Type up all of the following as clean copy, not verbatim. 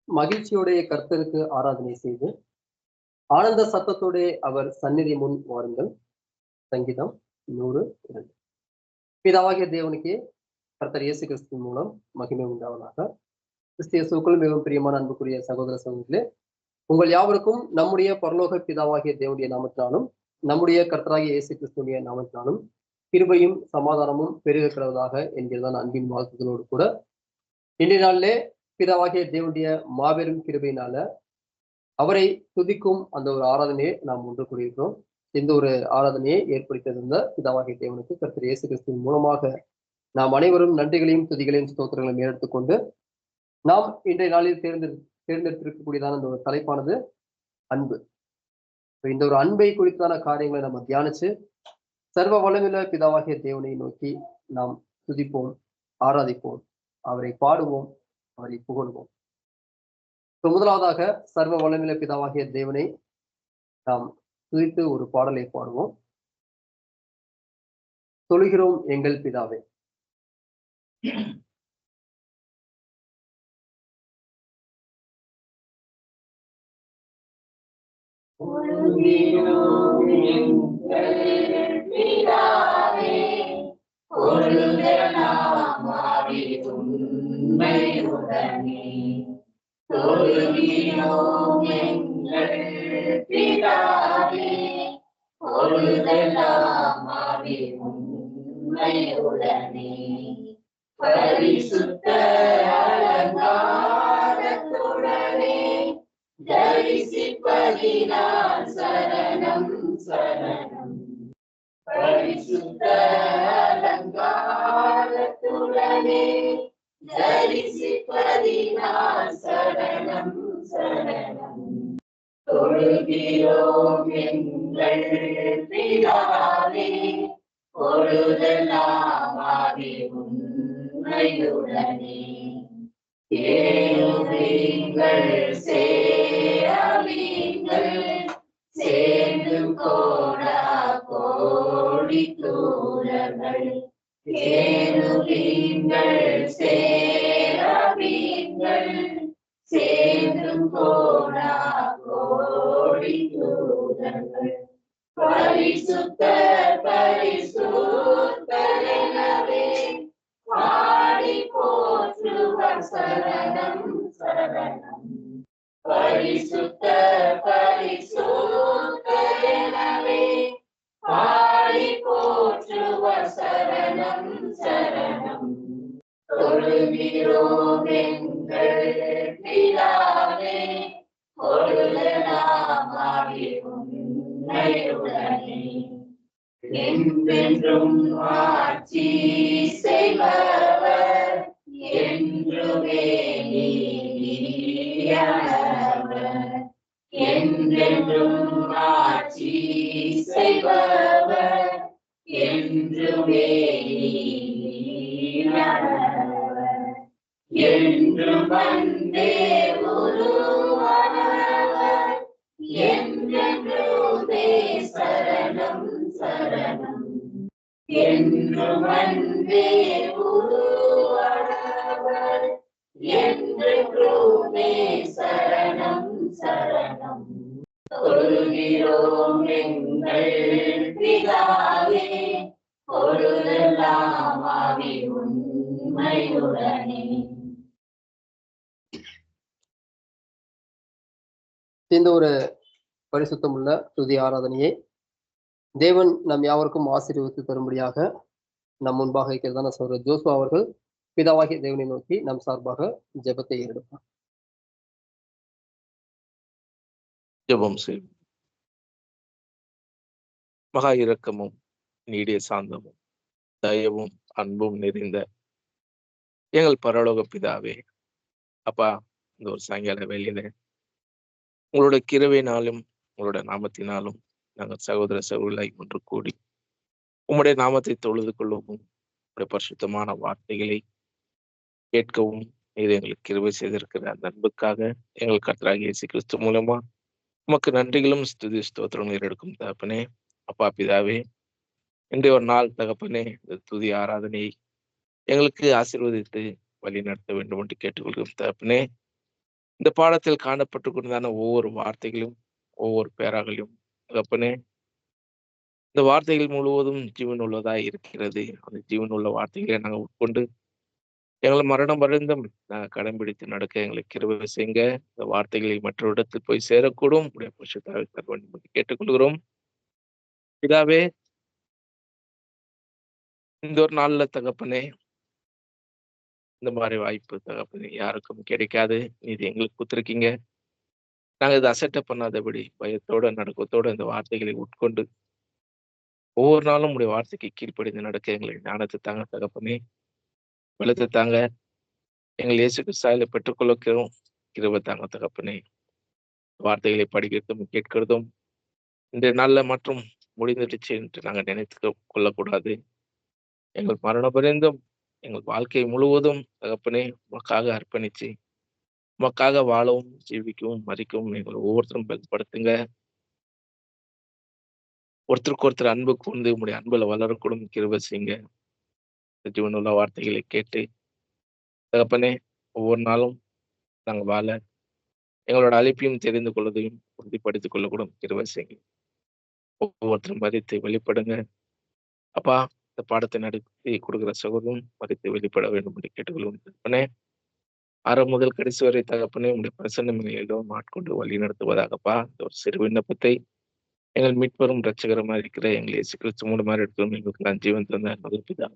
மகிழ்ச்சியோடைய கர்த்தருக்கு ஆராதனை செய்து ஆனந்த சத்தத்தோடே அவர் சந்நிதி முன் வாருங்கள். சங்கீதம் 102. பிதாவாகிய தேவனுக்கே கர்த்தர் இயேசு கிறிஸ்துவின் மூலம் மகிமை உண்டாவதாக. கிறிஸ்து இயேசுவுக்குள் மிகவும் பிரியமான அன்புக்குரிய சகோதர சகோதரிகளே, உங்கள் யாவருக்கும் நம்முடைய பரலோக பிதாவாகிய தேவனுடைய நாமத்தினாலும் நம்முடைய கர்த்தராகிய இயேசு கிறிஸ்துவினுடைய நாமத்தினாலும் கிருபையும் சமாதானமும் பெருகிறதாக என்கிறதான் அன்பின் வாழ்த்துக்களோடு கூட இன்றைய நாளிலே பிதாவாகிய தேவனுடைய மாபெரும் கிருபையினால அவரை துதிக்கும் அந்த ஒரு ஆராதனையை நாம் ஒன்று கூடியிருக்கிறோம். இந்த ஒரு ஆராதனையை ஏற்படுத்தியிருந்த பிதாவாகிய தேவனுக்கு கர்த்தர் இயேசு கிறிஸ்துவின் மூலமாக நாம் அனைவரும் நன்றிகளையும் துதிகளையும் ஸ்தோத்திரங்களையும் எடுத்துக்கொண்டு நாம் இன்றைய நாளில் தேர்ந்தெடுத்திருக்கக்கூடியதான இந்த ஒரு தலைப்பானது அன்பு. இந்த ஒரு அன்பை குறித்தான காரியங்களை நம்ம தியானிச்சு சர்வ வல்லமையுள்ள பிதாவாகிய தேவனை நோக்கி நாம் துதிப்போம், ஆராதிப்போம், அவரை பாடுவோம், அவரை புகழ்வோம். முதலாவதாக சர்வ வல்லமையுள்ள பிதாவாகிய தேவனை நாம் துதித்து ஒரு பாடலை பாடுவோம். தொழுகிறோம் எங்கள் பிதாவே. பரிசுத்த அலங்காரத்துடனே தரிசிப்பதினால் சரணம் சரணம். பரிசுத்த அலங்காரத்துடனே தரிசிப்பதினால் சரணம் சரணம். தொழுகிறோம் எங்கள் பிதாவே, பொழுதெல்லாம் ஆவி உண்மையுடனே கேளுங்கள் சேரவீங்கள் சேர்ந்து கோடா கோடி தூரர்கள். கேளுங்கள் சேரவீங்கள் சேர்ந்து கோடா கோடி தூரர்கள். பரிசுத்த பரிசுத்தரெனவே பாடி போற்றுவர் சரணம் சரணம். பரிசுத்த பரிசுத்தரெனவே பாடி போற்றுவர் சரணம் சரணம். தொழுகிறோம் எங்கள் பிதாவே, பொழுதெல்லாம் ஆவி உண்மையுடனே என்றென்றும் ஆட்சி செய்பவர், என்றுமே நீதியானவர். என்றென்றும் ஆட்சி செய்பவர், என்றுமே நீதியானவர். என்றும் அன்பே உருவானவர், என்றென்றுமே சரணம் சரணம். என்றும் அன்பே உருவானவர், என்றென்றுமே சரணம் சரணம். தொழுகிறோம் எங்கள் பிதாவே, பொழுதெல்லாம் ஆவி உண்மையுடனே. இந்த ஒரு பரிசுத்தமுள்ள துதி ஆராதனையை தேவன் நம் யாவருக்கும் ஆசீர்வதித்து தரும்படியாக நம் முன்பாக இருக்கிறதான சொல்ற ஜோசுவா அவர்கள் பிதாவாகிய தேவனை நோக்கி நம் சார்பாக ஜெபத்தை ஏறெடுப்பார். ஜெபம் செய்வோம். மகா இரக்கமும் நீடிய சாந்தமும் தயவும் அன்பும் நிறைந்த எங்கள் பரலோக பிதாவே, அப்பா, இந்த ஒரு சாயங்கால வேளையில உங்களோட கிருபையினாலும் உங்களோட நாமத்தினாலும் நாங்கள் சகோதர சகோதரிகளை ஒன்று கூடி உம்முடைய நாமத்தை தொழுது கொள்ளவும் உங்களுடைய பரிசுத்தமான வார்த்தைகளை கேட்கவும் இது எங்களுக்கு கிருபை செய்திருக்கிற அந்த அன்புக்காக எங்கள் கர்த்தராகிய இயேசு கிறிஸ்து மூலமா உமக்கு நன்றிகளும் ஸ்துதி ஸ்தோத்திரங்கள் எடுக்கும் தகப்பனே. அப்பா பிதாவே, இன்றைய ஒரு நாள் தகப்பனே, இந்த துதி ஆராதனை எங்களுக்கு ஆசீர்வதித்து வழி நடத்த வேண்டும் என்று கேட்டுக்கொள்கிறோம் தகப்பனே. இந்த பாடத்தில் காணப்பட்டு கொண்டதான ஒவ்வொரு வார்த்தைகளும், ஒவ்வொரு பேராகலையும் தகப்பனே, இந்த வார்த்தைகள் முழுவதும் ஜீவன் உள்ளதா இருக்கிறது. அந்த ஜீவன் உள்ள வார்த்தைகளை நாங்கள் உட்கொண்டு எங்களை மரணம் பர்யந்தம் கடைபிடித்து நடக்க எங்களுக்கு கிருபை செய்யுங்க. இந்த வார்த்தைகளை மற்ற இடத்தில் போய் சேரக்கூடும் உடைய பரிசுத்த தர வேண்டும் என்று கேட்டுக்கொள்கிறோம். பிதாவே, இந்த ஒரு நாள்ல தகப்பனே, இந்த மாதிரி வாய்ப்பு தகப்பனே யாருக்கும் கிடைக்காது. இது எங்களுக்கு கொடுத்துருக்கீங்க. நாங்க இதை அசட்டை பண்ணாதபடி பயத்தோட நடுக்கத்தோட இந்த வார்த்தைகளை உட்கொண்டு ஒவ்வொரு நாளும் உடைய வார்த்தைக்கு கீழ்ப்படிந்து நடக்க எங்களுக்கு ஞானத்தை தாங்க தகப்பனே, பலத்தை தாங்க. எங்கள் இயேசு கிறிஸ்துவிலே பெற்றுக்கொள்ளக்கிறோம் கிருபை தாங்க தகப்பனே. வார்த்தைகளை படிக்கிறதும் கேட்கிறதும் இந்த நாள்ல மற்றும் முடிந்துடுச்சு என்று நாங்கள் நினைத்து கொள்ளக்கூடாது. எங்கள் மரண பரியந்தம் எங்கள் வாழ்க்கை முழுவதும் தகப்பனே உமக்காக அர்ப்பணிச்சு உமக்காக வாழவும் ஜீவிக்கவும் மறிக்கவும் எங்களை ஒவ்வொருத்தரும் பலப்படுத்துங்க. ஒருத்தருக்கு ஒருத்தர் அன்பு கூர்ந்து உங்களுடைய அன்புல வளரக்கூடும் கிருபை செய்யுங்க. ஜீவனுள்ள வார்த்தைகளை கேட்டு தகப்பனே ஒவ்வொரு நாளும் நாங்கள் வாழ எங்களோட அழைப்பையும் தெரிந்து கொள்வதையும் உறுதிப்படுத்திக் கொள்ளக்கூடும் கிருபை செய்யுங்க. ஒவ்வொருத்தரும் மதித்து வெளிப்படுங்க. அப்பா, இந்த பாடத்தை நடத்தி கொடுக்கிற சகோதரன் மதித்து வெளிப்பட வேண்டும் என்று கேட்டுக்கொள்வோம் தகப்பனே. ஆரம்ப முதல் கடைசி வரை தகப்பனே உங்களுடைய பிரசன்னமையிலும் ஆட்கொண்டு வழி நடத்துவதாகப்பா. இந்த ஒரு சிறு விண்ணப்பத்தை எங்கள் மீட்பெரும் ரட்சகரமா இருக்கிற எங்களை இயேசு கிறிஸ்து மூலமாக எடுத்தும் எங்களுக்கு நான் ஜீவன் தந்த முதல் பிதா.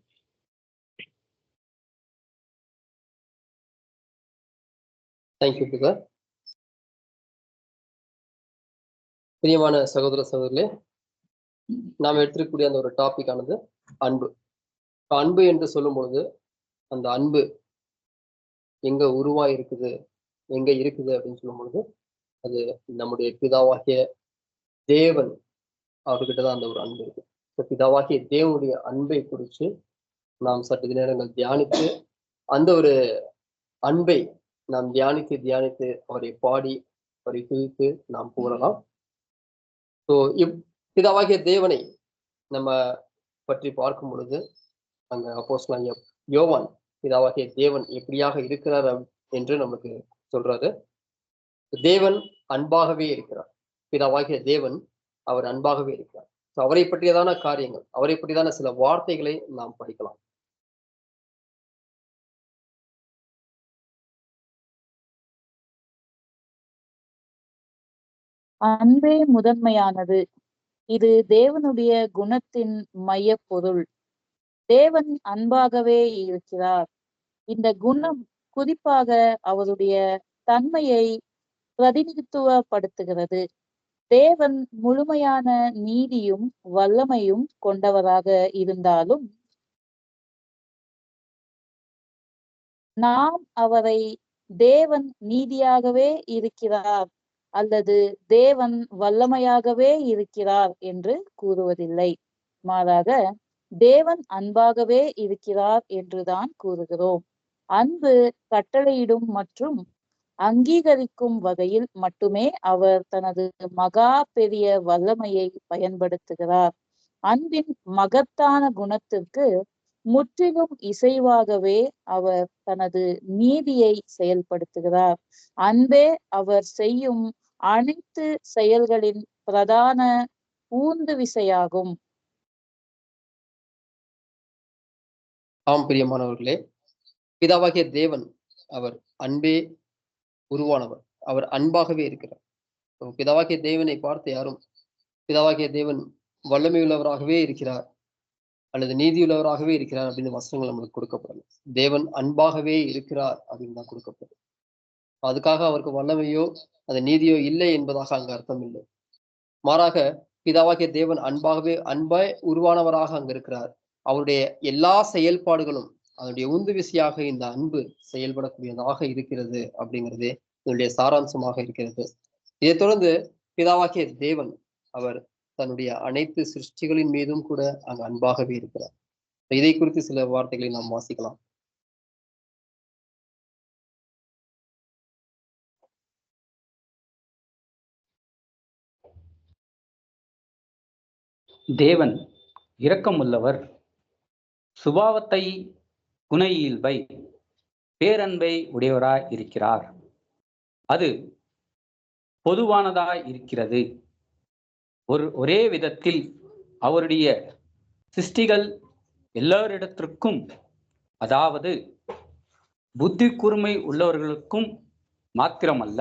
Thank you brother. பிரியமான சகோதர சகோதரிகளே, நாம் எடுத்துக்கூடிய அந்த ஒரு டாபிக் ஆனது அன்பு. அன்பு என்று சொல்லும் பொழுது அந்த அன்பு எங்க உருவாய் இருக்குது, எங்க இருக்குது அப்படின்னு சொல்லும் பொழுது அது நம்முடைய பிதாவாகிய தேவன் அவர்கிட்டதான் அந்த ஒரு அன்பு இருக்கு. பிதாவாகிய தேவனுடைய அன்பை குறித்து நாம் சற்று நேரங்கள் தியானித்து அந்த ஒரு அன்பை நாம் தியானித்து அவரை பாடி அவரை துதித்து நாம் புகழலாம். ஸோ பிதாவாகிய தேவனை நம்ம பற்றி பார்க்கும் பொழுது அங்க அப்போஸ்தலனாகிய யோவான் பிதாவாகிய தேவன் எப்படியாக இருக்கிறார் என்று நமக்கு சொல்றாரு. தேவன் அன்பாகவே இருக்கிறார். பிதாவாகிய தேவன் அவர் அன்பாகவே இருக்கிறார். ஸோ அவரை பற்றியதான காரியங்கள், அவரை பற்றியதான சில வார்த்தைகளை நாம் படிக்கலாம். அன்பே முதன்மையானது. இது தேவனுடைய குணத்தின் மைய பொருள். தேவன் அன்பாகவே இருக்கிறார். இந்த குணம் குறிப்பாக அவருடைய தன்மையை பிரதிநிதித்துவப்படுத்துகிறது. தேவன் முழுமையான நீதியும் வல்லமையும் கொண்டவராக இருந்தாலும் நாம் அவரை தேவன் நீதியாகவே இருக்கிறார் அல்லது தேவன் வல்லமையாகவே இருக்கிறார் என்று கூறுவதில்லை. மாறாக தேவன் அன்பாகவே இருக்கிறார் என்றுதான் கூறுகிறோம். அன்பு கட்டளையிடும் மற்றும் அங்கீகரிக்கும் வகையில் மட்டுமே அவர் தனது மகா பெரிய வல்லமையை பயன்படுத்துகிறார். அன்பின் மகத்தான குணத்திற்கு முற்றிலும் இசைவாகவே அவர் தனது நீதியை செயல்படுத்துகிறார். அன்பே அவர் செய்யும் அனைத்து செயல்களின் பிரதான ஊந்து விசையாகும். ஆம் பிரியமானவர்களே, பிதாவாகிய தேவன் அவர் அன்பே உருவானவர். அவர் அன்பாகவே இருக்கிறார். பிதாவாகிய தேவனை பார்த்து யாரும் பிதாவாகிய தேவன் வல்லமையுள்ளவராகவே இருக்கிறார் அல்லது நீதியுள்ளவராகவே இருக்கிறார் அப்படின்னு வசனங்கள் நம்மளுக்கு கொடுக்கப்படல. தேவன் அன்பாகவே இருக்கிறார் அப்படின்னு தான் கொடுக்கப்படும். அதுக்காக அவருக்கு வல்லமையோ அது நீதியோ இல்லை என்பதாக அங்கு அர்த்தம் இல்லை. மாறாக பிதாவாகிய தேவன் அன்பாய் உருவானவராக அங்கு இருக்கிறார். அவருடைய எல்லா செயல்பாடுகளும் அதனுடைய உந்து விசையாக இந்த அன்பு செயல்படக்கூடியதாக இருக்கிறது அப்படிங்கிறதே இதனுடைய சாராம்சமாக இருக்கிறது. இதைத் தொடர்ந்து பிதாவாகிய தேவன் அவர் தன்னுடைய அனைத்து சிருஷ்டிகளின் மீதும் கூட அங்கு அன்பாகவே இருக்கிறார். இதை குறித்து சில வார்த்தைகளை நாம் வாசிக்கலாம். தேவன் இரக்கமுள்ளவர், சுபாவத்தை குண இயல்பை பேரன்பை உடையவராய் இருக்கிறார். அது பொதுவானதாய் இருக்கிறது. ஒரே விதத்தில் அவருடைய சிருஷ்டிகள் எல்லோரிடத்திற்கும், அதாவது புத்தி கூர்மை உள்ளவர்களுக்கும் மாத்திரமல்ல,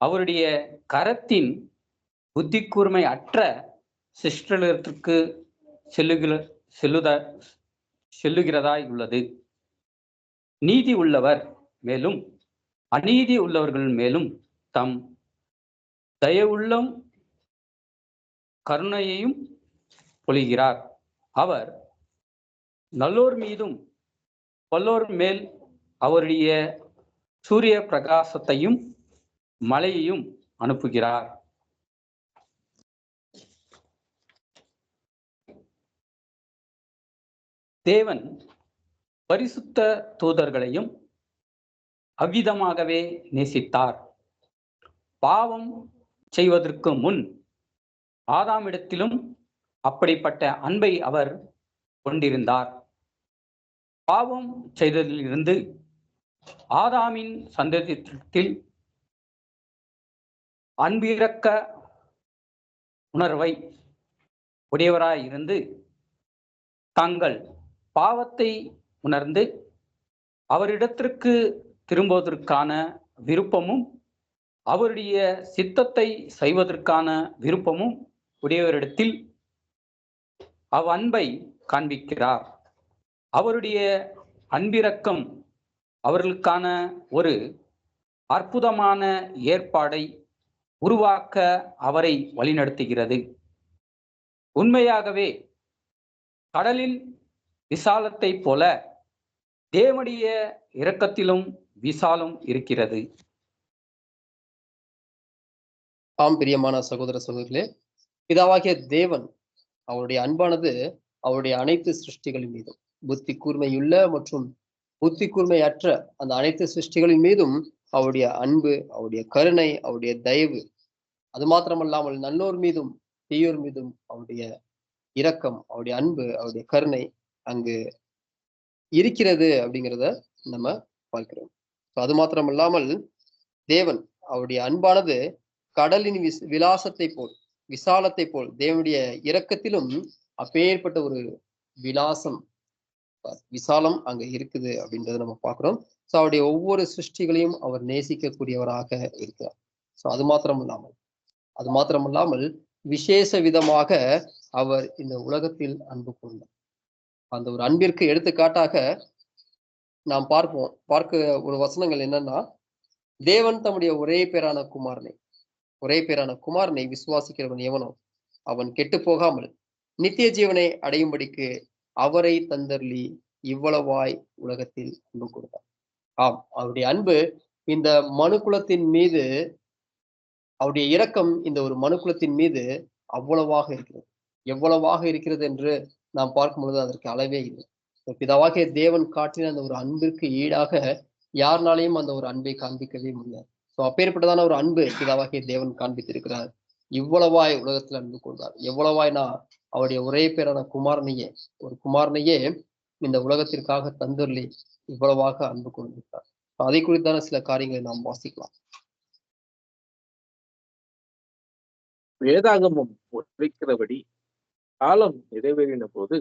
அவருடைய கரத்தின் புத்தி கூர்மை அற்ற சிஸ்டர்களுக்கு செல்லுகிறதாய் உள்ளது. நீதி உள்ளவர் மேலும் அநீதி உள்ளவர்கள் மேலும் தம் தயவுள்ளம் கருணையையும் பொழிகிறார். அவர் நல்லோர் மீதும் வல்லோர் மேல் அவருடைய சூரிய பிரகாசத்தையும் மழையையும் அனுப்புகிறார். தேவன் பரிசுத்த தூதர்களையும் அவ்விதமாகவே நேசித்தார். பாவம் செய்வதற்கு முன் ஆதாமிடத்திலும் அப்படிப்பட்ட அன்பை அவர் கொண்டிருந்தார். பாவம் செய்ததிலிருந்து ஆதாமின் சந்ததியில் அன்பிரக்க உணர்வை உடையவராயிருந்து தாங்கள் பாவத்தை உணர்ந்து அவரிடத்திற்கு திரும்புவதற்கான விருப்பமும் அவருடைய சித்தத்தை செய்வதற்கான விருப்பமும் உடையவரிடத்தில் அவ்வன்பை காண்பிக்கிறார். அவருடைய அன்பிரக்கம் அவர்களுக்கான ஒரு அற்புதமான ஏற்பாடை உருவாக்க அவரை வழிநடத்துகிறது. உண்மையாகவே கடலின் விசாலத்தை போல தேவனுடைய இரக்கத்திலும் விசாலம் இருக்கிறது. ஆம், பிரியமான சகோதர சகோதரிகளே, பிதாவாகிய தேவன் அவருடைய அன்பானது அவருடைய அனைத்து சிருஷ்டிகளின் மீதும், புத்தி கூர்மையுள்ள மற்றும் புத்தி கூர்மையற்ற அந்த அனைத்து சிருஷ்டிகளின் மீதும் அவருடைய அன்பு, அவருடைய கருணை, அவருடைய தயவு, அது மாத்திரமல்லாமல் நல்லோர் மீதும் தீயோர் மீதும் அவருடைய இரக்கம், அவருடைய அன்பு, அவருடைய கருணை அங்கு இருக்கிறது அப்படிங்கிறத நம்ம பார்க்கிறோம். அது மாத்திரமல்லாமல் தேவன் அவருடைய அன்பானது கடலின் விலாசத்தை போல், விசாலத்தை போல் தேவனுடைய இரக்கத்திலும் அப்பேற்பட்ட ஒரு விசாலம் அங்க இருக்குது அப்படின்றத நம்ம பார்க்கிறோம். ஸோ அவருடைய ஒவ்வொரு சிருஷ்டிகளையும் அவர் நேசிக்கக்கூடியவராக இருக்கிறார். ஸோ அது மாத்திரமல்லாமல் விசேஷ விதமாக அவர் இந்த உலகத்தில் அன்பு கூர்ந்தார். அந்த ஒரு அன்பிற்கு எடுத்துக்காட்டாக நாம் பார்க்க ஒரு வசனங்கள் என்னன்னா, தேவன் தம்முடைய ஒரே பேரான குமாரனை விசுவாசிக்கிறவன் எவனோ அவன் கெட்டு போகாமல் நித்திய ஜீவனை அடையும்படிக்கு அவரை தந்தர்லி இவ்வளவாய் உலகத்தில் அன்பு கொடுத்தார். ஆம், அவருடைய அன்பு இந்த மனுக்குலத்தின் மீது, அவருடைய இரக்கம் இந்த ஒரு மனுக்குலத்தின் மீது அவ்வளவாக இருக்கிறது. எவ்வளவாக இருக்கிறது என்று நாம் பார்க்கும் பொழுது அதற்கு அளவே இல்லை. பிதாவாகிய தேவன் காட்டின அந்த ஒரு அன்பிற்கு ஈடாக யாருனாலையும் அந்த ஒரு அன்பை காண்பிக்கவே முடியாது. ஸோ அப்பேற்பட்டதான ஒரு அன்பு பிதாவாகிய தேவன் காண்பித்திருக்கிறார். இவ்வளவாய் உலகத்தில் அன்பு கொண்டார். எவ்வளவாய்னா அவருடைய ஒரே பேரான குமாரனையே இந்த உலகத்திற்காக தந்தொருளி இவ்வளவாக அன்பு கொண்டிருக்கிறார். அதை குறித்தான சில காரியங்களை நாம் வாசிக்கலாம். வேதாகமம் உரைக்கிறபடி காலம் நிறைவேறின போது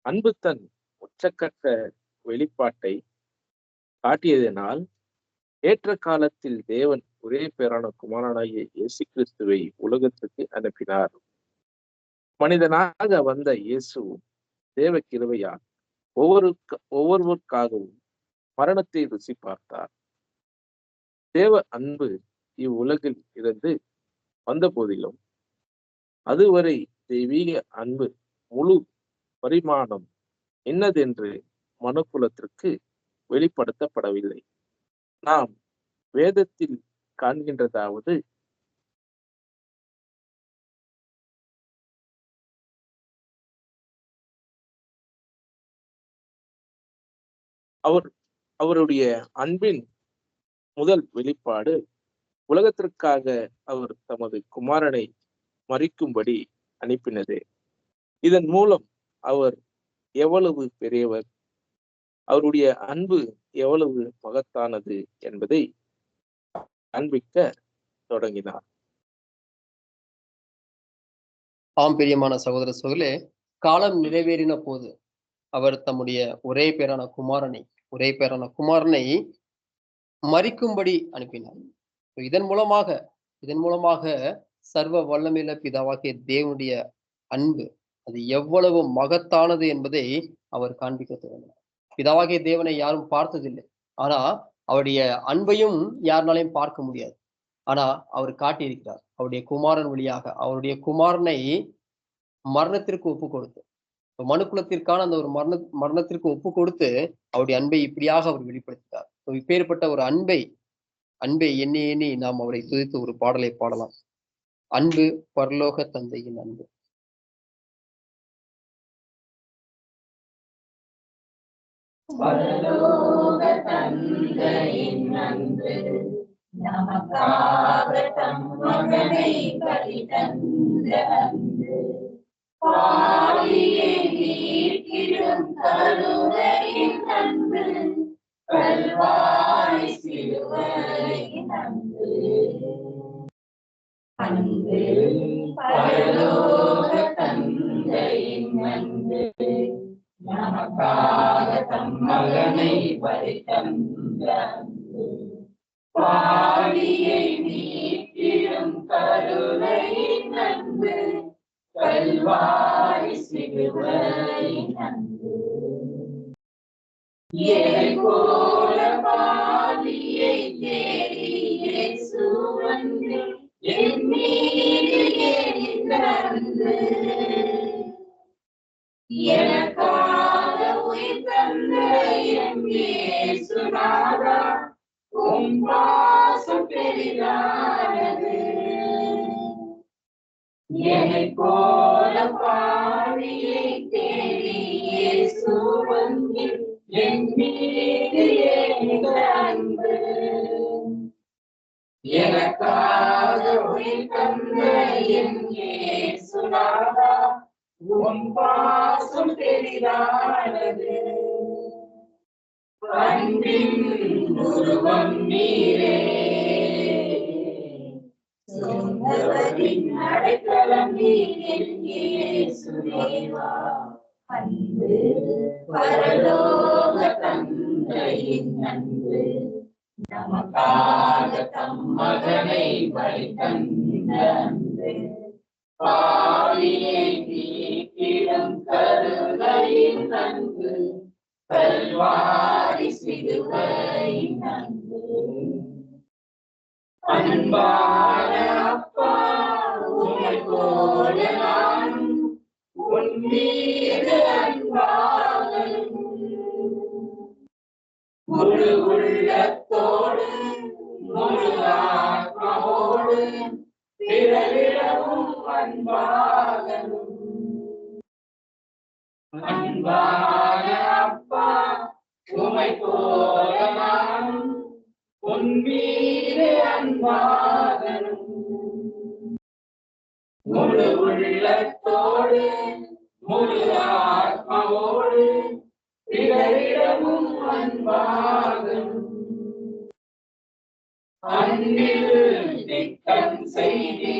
அன்பு தன் உச்சக்கட்ட வெளிப்பாட்டை காட்டியதனால் ஏற்ற காலத்தில் தேவன் ஒரே பேரான குமாரனாகிய இயேசு கிறிஸ்துவை உலகத்துக்கு அனுப்பினார். மனிதனாக வந்த இயேசுவும் தேவ கிருபையால் ஒவ்வொருவருக்காகவும் மரணத்தை ருசி பார்த்தார். தேவ அன்பு இவ்வுலகில் இருந்து வந்த போதிலும் அதுவரை தெய்வீக அன்பு முழு பரிமாணம் என்னதென்று மனுக்குலத்திற்கு வெளிப்படுத்தப்படவில்லை. நாம் வேதத்தில் காண்கின்றதாவது அவருடைய அன்பின் முதல் வெளிப்பாடு உலகத்திற்காக அவர் தமது குமாரனை மரிக்கும்படி அனுப்பினது. இதன் மூலம் அவர் எவ்வளவு பெரியவர், அவருடைய அன்பு எவ்வளவு மகத்தானது என்பதை காண்பிக்க தொடங்கினார். ஆம் பிரியமான சகோதர சகோதரே, காலம் நிறைவேறின போது அவர் தம்முடைய ஒரே பேரான குமாரனை மரிக்கும்படி அனுப்பினார். இதன் மூலமாக சர்வ வல்லமையுள்ள பிதாவாகிய தேவனுடைய அன்பு அது எவ்வளவு மகத்தானது என்பதை அவர் காண்பிக்க தொடங்கினார். பிதாவாகிய தேவனை யாரும் பார்த்ததில்லை, ஆனா அவருடைய அன்பையும் யாருனாலையும் பார்க்க முடியாது. ஆனா அவர் காட்டியிருக்கிறார் அவருடைய குமாரன் வழியாக. அவருடைய குமாரனை மரணத்திற்கு ஒப்பு கொடுத்து, மனுக்குலத்திற்கான அந்த ஒரு மரணத்திற்கு ஒப்பு கொடுத்து அவருடைய அன்பை இப்படியாக அவர் வெளிப்படுத்தினார். இப்பேற்பட்ட ஒரு அன்பை எண்ணி எண்ணி நாம் அவரை துதித்து ஒரு பாடலை பாடலாம். அன்பு பரலோக தந்தையின் அன்பு. பரலோக தந்தையின் அன்பு நமக்காக தம் மகனை பலிதந்த அன்பு, பாவியை மீட்கிடும் கருணையின் அன்பு, கல்வாரி சிலுவையின் அன்பு. அன்பு பரலோக தந்தையின் அன்பு நமக்காக தம் மகனை பலிதந்த அன்பு, பாவியை மீட்கிடும் கருணையின் அன்பு, கல்வாரி சிலுவையின் அன்பு. எதை போல பாவியை தேடி இயேசு வந்து என் மீது எரிந்த அன்பு, எனக்காக உயிர் தந்த என் இயேசுநாதா, உம் பாசம் பெரிதானது. என்னைப் போல பாவியை தேடி இயேசு வந்து என் மீது எரிந்த அன்பு, எனக்காக உயிர் தந்த என் இயேசுநாதா, உம் பாசம் பெரிதானது. அன்பின் உருவம் நீரே, சொந்தவரின் அடைக்கலம் நீர் இயேசுதேவா. அன்பு பரலோக தந்தையின் அன்பு நமக்காக தம் மகனை பலிதந்த அன்பு, பாவியை மீட்கிடும் கருணையின் அன்பு, கல்வாரி சிலுவையின் அன்பு. அன்பான அப்பா, உம்மை போல நானும் உன் மீது அன்பாகலும், முழு உள்ளத்தோடு முழு ஆத்மாவோடு பிறரிடமும் அன்பாகலும். அன்பான அப்பா, உம்மை போல நானும் உன் மீது அன்பாகலும், முழு உள்ளத்தோடு முழு ஆத்மாவோடு பிறரிடமும் அன்பாகலும். அன்பில் திட்டம் செய்தி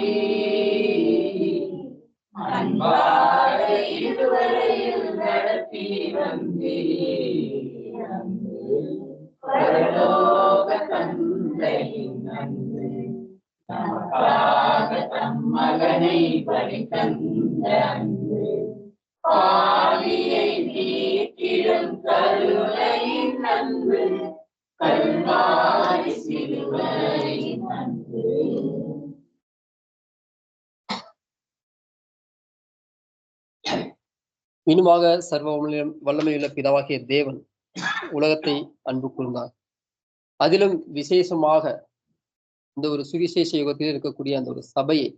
அன்பாக இதுவரையில் நடத்தி வந்தீர். பரலோக தந்தையின் அன்பு நமக்காக தம் மகனை பலிதந்த அன்பு, பாவியை மீட்கிடும் கருணையின் அன்பு, கல்வாரி சிலுவையின் அன்பு. இனிமாக சர்வ வல்லமையுள்ள பிதாவாகிய தேவன் உலகத்தை அன்பு கூர்ந்தார். அதிலும் விசேஷமாக இந்த ஒரு சுவிசேஷ யுகத்தில் இருக்கக்கூடிய அந்த ஒரு சபையை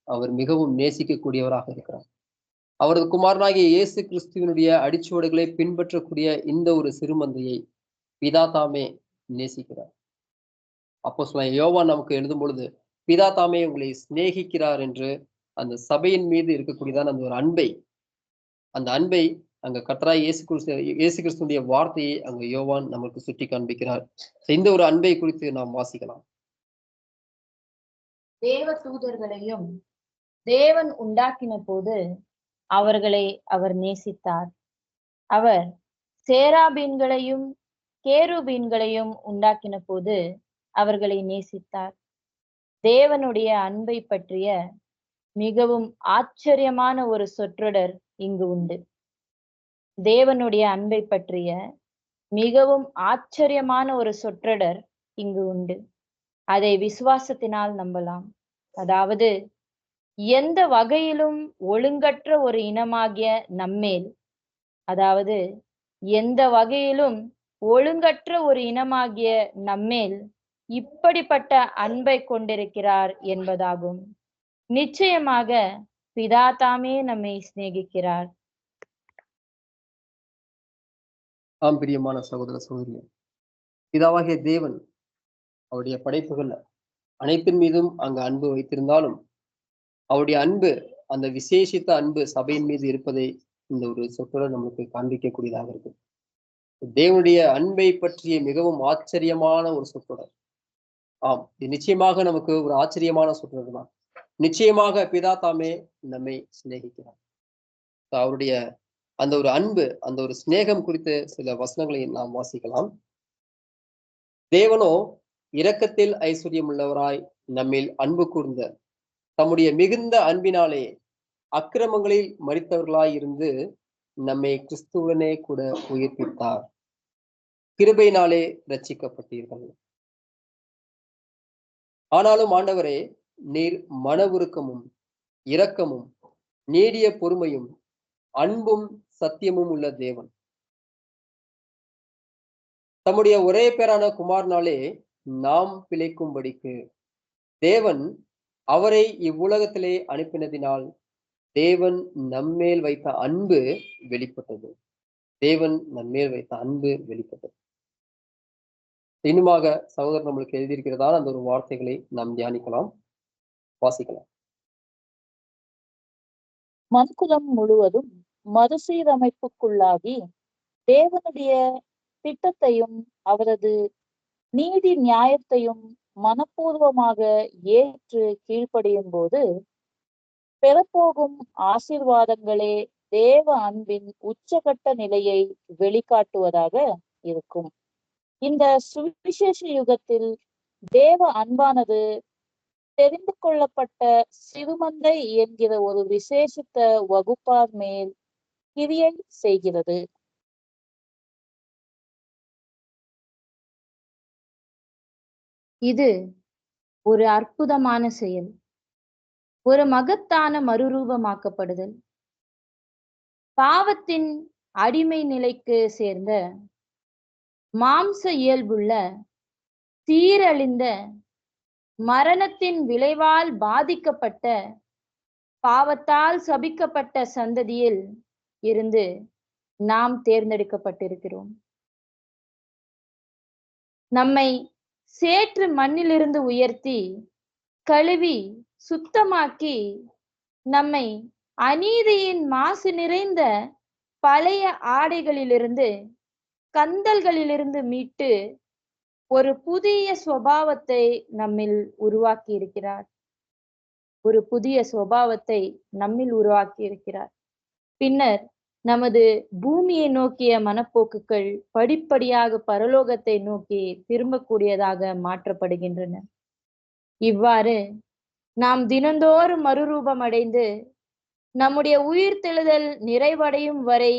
அவர் மிகவும் நேசிக்கக்கூடியவராக இருக்கிறார். அவரது குமாரனாகிய இயேசு கிறிஸ்துவனுடைய அடிச்சுவடுகளை பின்பற்றக்கூடிய இந்த ஒரு சிறுமந்தையை பிதா தாமே நேசிக்கிறார். அப்போஸ்தலன் யோவான் நமக்கு எழுதும் பொழுது பிதா தாமே உங்களை சிநேகிக்கிறார் என்று அந்த சபையின் மீது இருக்கக்கூடியதான் அந்த ஒரு அந்த அன்பை அங்க கர்த்தராய் இயேசு கிறிஸ்துடைய வார்த்தையை அங்க யோவான் நமக்கு சுட்டி காண்பிக்கிறார். இந்த ஒரு அன்பை குறித்து நாம் வாசிக்கலாம். தேவ தூதர்களையும் தேவன் உண்டாக்கின போது அவர்களை அவர் நேசித்தார். அவர் சேராபீன்களையும் கேருபீன்களையும் உண்டாக்கின போது அவர்களை நேசித்தார். தேவனுடைய அன்பை பற்றிய மிகவும் ஆச்சரியமான ஒரு சொற்றொடர் இங்கு உண்டு. தேவனுடைய அன்பை பற்றிய மிகவும் ஆச்சரியமான ஒரு சொற்றொடர் இங்கு உண்டு. அதை விசுவாசத்தினால் நம்பலாம். அதாவது, எந்த வகையிலும் ஒழுங்கற்ற ஒரு இனமாகிய நம்மேல், அதாவது எந்த வகையிலும் ஒழுங்கற்ற ஒரு இனமாகிய நம்மேல் இப்படிப்பட்ட அன்பை கொண்டிருக்கிறார் என்பதாகும். நிச்சயமாக பிதா தாமே நம்மை சிநேகிக்கிறார். ஆம் பிரியமான சகோதர சகோதரி, பிதாவாகிய தேவன் அவருடைய படைப்புகள் அனைத்தின் மீதும் அங்கு அன்பு வைத்திருந்தாலும் அவருடைய அன்பு, அந்த விசேஷித்த அன்பு சபையின் மீது இருப்பதை இந்த ஒரு சொற்றொடர் நமக்கு காண்பிக்கக்கூடியதாக இருக்கு. தேவனுடைய அன்பை பற்றிய மிகவும் ஆச்சரியமான ஒரு சொற்றொடர். ஆம், இது நிச்சயமாக நமக்கு ஒரு ஆச்சரியமான சொற்றொடர் தான். நிச்சயமாக பிதா தாமே நம்மை சிநேகிக்கிறார். அவருடைய அந்த ஒரு அன்பு, அந்த ஒரு சிநேகம் குறித்த சில வசனங்களை நாம் வாசிக்கலாம். தேவனோ இரக்கத்தில் ஐஸ்வர்யம் உள்ளவராய் நம்மில் அன்பு கூர்ந்த தம்முடைய மிகுந்த அன்பினாலே அக்கிரமங்களில் மரித்தவர்களாய் இருந்து நம்மை கிறிஸ்துவனே கூட உயிர்ப்பித்தார். கிருபையினாலே ரட்சிக்கப்பட்டீர்கள். ஆனாலும் ஆண்டவரே, நீர் மன உருக்கமும் இரக்கமும் நீடிய பொறுமையும் அன்பும் சத்தியமும் உள்ள தேவன். தம்முடைய ஒரே பேரான குமாரனாலே நாம் பிழைக்கும்படிக்கு தேவன் அவரை இவ்வுலகத்திலே அனுப்பினதினால் தேவன் நம்மேல் வைத்த அன்பு வெளிப்பட்டது. தேவன் நம்மேல் வைத்த அன்பு வெளிப்பட்டது. இன்னுமாக சகோதரர் நம்மளுக்கு எழுதியிருக்கிறதால் அந்த ஒரு வார்த்தைகளை நாம் தியானிக்கலாம், வாசிக்கலாம். மனுக்குலம் முழுவதும் மறுசீரமைப்புக்குள்ளாகி தேவனுடைய திட்டத்தையும் அவரது நீதி நியாயத்தையும் மனப்பூர்வமாக ஏற்று கீழ்ப்படியும் போது பெறப்போகும் ஆசீர்வாதங்களே தேவ அன்பின் உச்சகட்ட நிலையை வெளிக்காட்டுவதாக இருக்கும். இந்த சுவிசேஷ யுகத்தில் தேவ அன்பானது தெரிந்து கொள்ளப்பட்ட சிறுமந்தை என்கிற ஒரு விசேஷித்த வகுப்பார் மேல் கிரியை செய்கிறது. இது ஒரு அற்புதமான செயல், ஒரு மகத்தான மறுரூபமாக்கப்படுதல். பாவத்தின் அடிமை நிலைக்கு சேர்ந்த மாம்ச இயல்புள்ள சீரழிந்த மரணத்தின் விளைவால் பாதிக்கப்பட்ட பாவத்தால் சபிக்கப்பட்ட சந்ததியில் இருந்து நாம் தேர்ந்தெடுக்கப்பட்டிருக்கிறோம். நம்மை சேற்று மண்ணிலிருந்து உயர்த்தி கழுவி சுத்தமாக்கி நம்மை அநீதியின் மாசு நிறைந்த பழைய ஆடைகளிலிருந்து கந்தல்களிலிருந்து மீட்டு ஒரு புதிய சுபாவத்தை நம்மில் உருவாக்கி இருக்கிறார். ஒரு புதிய சுபாவத்தை நம்மில் உருவாக்கி இருக்கிறார். பின்னர் நமது பூமியை நோக்கிய மனப்போக்குகள் படிப்படியாக பரலோகத்தை நோக்கி திரும்பக்கூடியதாக மாற்றப்படுகின்றன. இவ்வாறு நாம் தினந்தோறும் மறுரூபம் அடைந்து நம்முடைய உயிர்த்தெழுதல் நிறைவடையும் வரை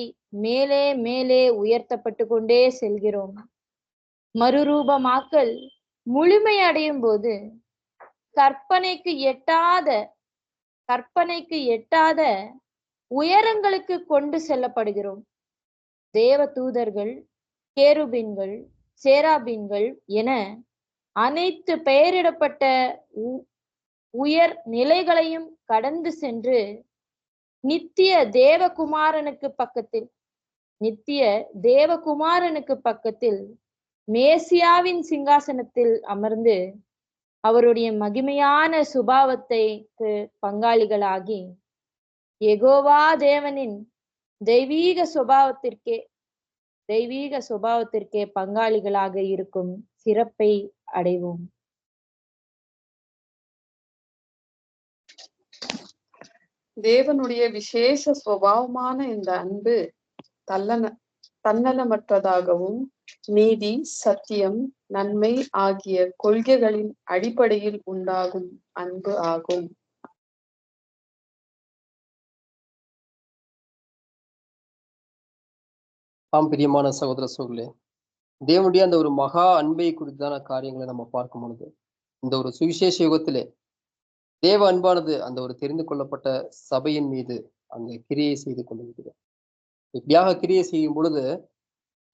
மேலே மேலே உயர்த்தப்பட்டு கொண்டே செல்கிறோம். மறுரூபமாக்கல் முழுமையடையும் போது கற்பனைக்கு எட்டாத உயரங்களுக்கு கொண்டு செல்லப்படுகிறோம். தேவ தூதர்கள், கேருபீன்கள், சேராபீன்கள் என அனைத்து பெயரிடப்பட்ட உயர் நிலைகளையும் கடந்து சென்று நித்திய தேவகுமாரனுக்கு பக்கத்தில் மேசியாவின் சிங்காசனத்தில் அமர்ந்து அவருடைய மகிமையான சுபாவத்தைக்கு பங்காளிகளாகி யெகோவா தேவனின் தெய்வீக சுபாவத்திற்கே பங்காளிகளாக இருக்கும் சிறப்பை அடைவோம். தேவனுடைய விசேஷ சுபாவமான இந்த அன்பு தன்னலமற்றதாகவும் நீதி, சத்தியம், நன்மை ஆகிய கொள்கைகளின் அடிப்படையில் உண்டாகும் அன்பு ஆகும். ஆம், பிரியமான சகோதர சகோதரர்களே, தேவனுடைய அந்த ஒரு மகா அன்பை குறித்தான காரியங்களை நம்ம பார்க்கும் பொழுது, இந்த ஒரு சுவிசேஷ யுகத்திலே தேவ அன்பானது அந்த ஒரு தெரிந்து கொள்ளப்பட்ட சபையின் மீது அங்கே கிரியை செய்து கொண்டிருக்கிறது. இப்படியாக கிரியை செய்யும் பொழுது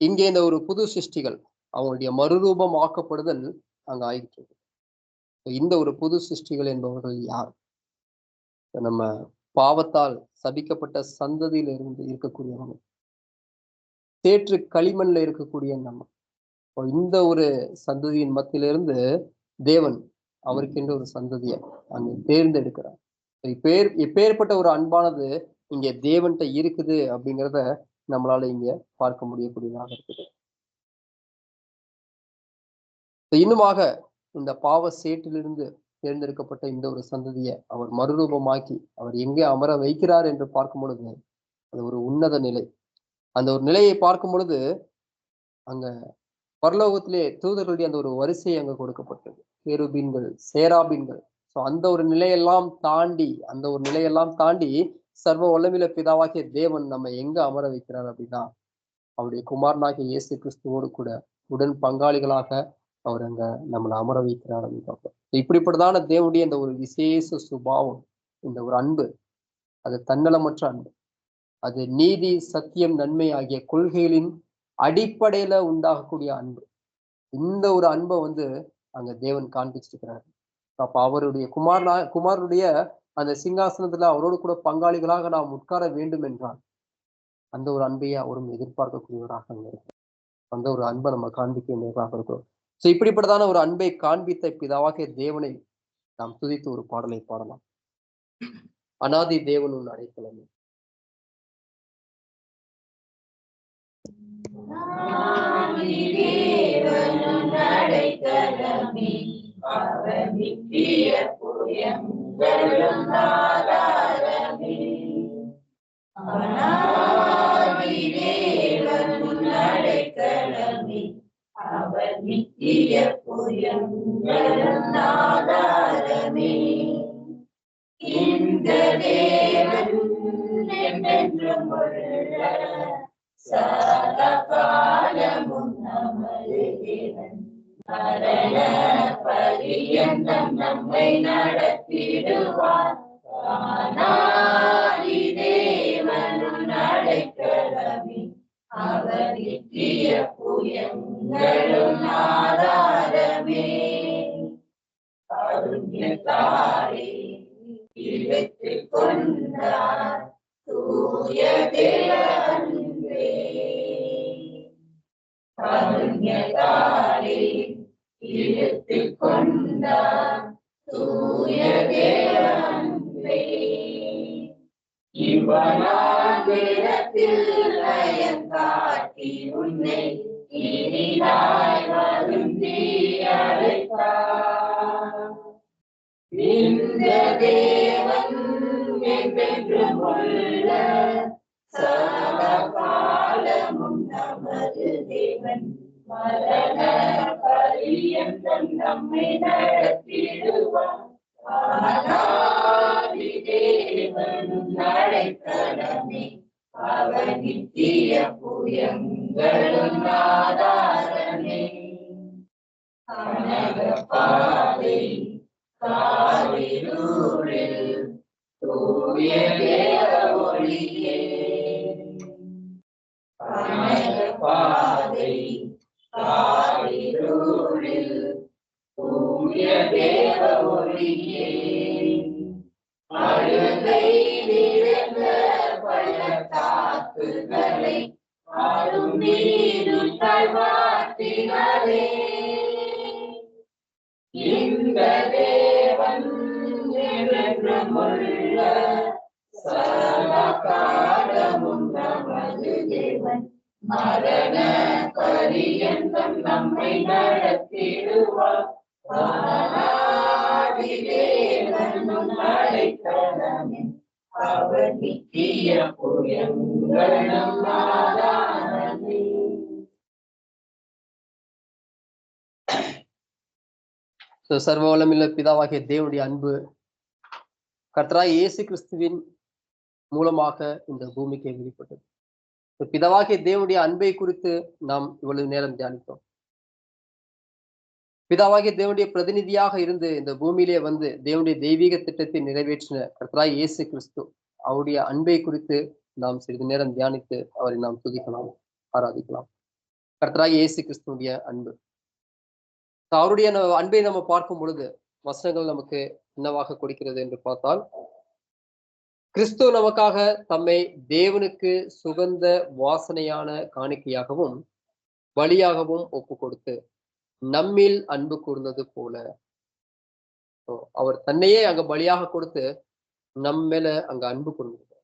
இங்கே இந்த ஒரு புது சிருஷ்டிகள் அவங்களுடைய மறுரூபம் ஆக்கப்படுதல் அங்க ஆயிட்டு. இந்த ஒரு புது சிருஷ்டிகள் என்பவர்கள் யார்? நம்ம பாவத்தால் சபிக்கப்பட்ட சந்ததியில இருந்து இருக்கக்கூடியவங்க, சேற்று களிமண்ல இருக்கக்கூடிய நம்ம. இந்த ஒரு சந்ததியின் மத்தியிலிருந்து தேவன் அவருக்கென்று ஒரு சந்ததியை அங்க தேர்ந்தெடுக்கிறார். இப்பேற்பட்ட ஒரு அன்பானது இங்க தேவன்கிட்ட இருக்குது அப்படிங்கிறத நம்மளால இங்க பார்க்க முடியக்கூடியதாக இருக்குது. இன்னுமாக இந்த பாவ சேற்றிலிருந்து தேர்ந்தெடுக்கப்பட்ட இந்த ஒரு சந்ததியை அவர் மறுரூபமாக்கி அவர் எங்கே அமர வைக்கிறார் என்று பார்க்கும் பொழுது அது ஒரு உன்னத நிலை. அந்த ஒரு நிலையை பார்க்கும் பொழுது அங்க பரலோகத்திலே தூதர்களுடைய அந்த ஒரு வரிசை அங்க கொடுக்கப்பட்டது. கேருபீன்கள், சேராபீன்கள். ஸோ அந்த ஒரு நிலையெல்லாம் தாண்டி சர்வ வல்லமையுள்ள பிதாவாகிய தேவன் நம்ம எங்க அமர வைக்கிறார் அப்படின்னா அவருடைய குமாரனாகிய இயேசு கிறிஸ்துவோடு கூட உடன் பங்காளிகளாக அவர் அங்க நம்மளை அமர வைக்கிறார் அப்படின்னு பார்ப்போம். இப்படிப்பட்டதான தேவனுடைய இந்த ஒரு விசேஷ சுபாவம், இந்த ஒரு அன்பு, அது தன்னலமற்ற அன்பு, அது நீதி, சத்தியம், நன்மை ஆகிய கொள்கைகளின் அடிப்படையில உண்டாகக்கூடிய அன்பு. இந்த ஒரு அன்பை அங்க தேவன் காண்பிச்சிருக்கிறார். அப்ப அவருடைய குமாரனுடைய அந்த சிங்காசனத்துல அவரோடு கூட பங்காளிகளாக நாம் உட்கார வேண்டும் என்றால் அந்த ஒரு அன்பையை அவரும் எதிர்பார்க்கக்கூடியவராக அங்க இருக்கும். அந்த ஒரு அன்பை நம்ம காண்பிக்க வேண்டியவராக இருக்கிறோம். ஸோ இப்படிப்பட்டதான ஒரு அன்பை காண்பித்த பிதாவாகிய தேவனை நாம் துதித்து ஒரு பாடலை பாடலாம். அநாதி தேவன் உன் அடைக்கலமே. அவர் நித்திய புயங்களும் ஆதாரமே. அநாதி தேவன் அடைக்கலமே, அவர் நித்திய புயங்களும் ஆதாரமே. இந்த தேவன் என்றென்றும் உள்ள சதா காலமும் நமது தேவன். மரண பரியந்தம் நம்மை நடத்திடுவார். அநாதி தேவன் அடைக்கலமே, அவர் நித்திய புயங்களும் ஆதாரமே. கருண்யத்தாலே இழுத்துக் கொண்டார் தூய தேவனே. கருண்யத்தாலே இழுத்துக் கொண்டார் தூய தேவனே. இவனாந்திரத்தில் லயம் காட்டி உன்னை இனிதாய் வருந்தி அழைத்தார். இந்த தேவன் என்றென்றும் உள்ள சதா காலமும் நமது தேவன். மரண பரியந்தம் நம்மை நடத்திடுவார். அநாதி தேவன் அடைக்கலமே, அவர் நித்திய புயங்களும் ஆதாரமே. கனக பாதை காரிருளில் தூய தேவ ஒளியே. கனக பாதை காரிருளில் தூய தேவ ஒளியே. அழுகை நிறைந்த பள்ளத்தாக்குகளை ஆளும் நீருள் வாழ்த்தினரே. இந்த தேவன் என்றென்றும் உள்ள சதா காலமும் நமது தேவன். மரண பரியந்தம் நம்மை நடத்திடுவார். அநாதி தேவன் அடைக்கலமே, நித்திய புயங்கள் நம் ஆராதனை. சர்வ வல்லமையுள்ள பிதாவாகிய தேவனுடைய அன்பு கர்த்தராகிய இயேசு கிறிஸ்துவின் மூலமாக இந்த பூமிக்கு வெளிப்பட்டது. பிதாவாகிய தேவனுடைய அன்பை குறித்து நாம் இவ்வளவு நேரம் தியானித்தோம். பிதாவாகிய தேவனுடைய பிரதிநிதியாக இருந்து இந்த பூமியிலே வந்து தேவனுடைய தெய்வீக திட்டத்தை நிறைவேற்றின கர்த்தராகிய இயேசு கிறிஸ்து அவருடைய அன்பை குறித்து நாம் சிறிது நேரம் தியானித்து அவரை நாம் துதிக்கலாம், ஆராதிக்கலாம். கர்த்தராகிய இயேசு கிறிஸ்துடைய அன்பு, அவருடைய அன்பை நம்ம பார்க்கும் பொழுது வசனங்கள் நமக்கு என்னவாக கொடுக்கிறது என்று பார்த்தால், கிறிஸ்து நமக்காக தம்மை தேவனுக்கு சுகந்த வாசனையான காணிக்கையாகவும் பலியாகவும் ஒப்பு கொடுத்து நம்மில் அன்பு கூர்ந்தது போல, அவர் தன்னையே அங்க பலியாக கொடுத்து நம் மேல அங்க அன்பு கூர்ந்தது.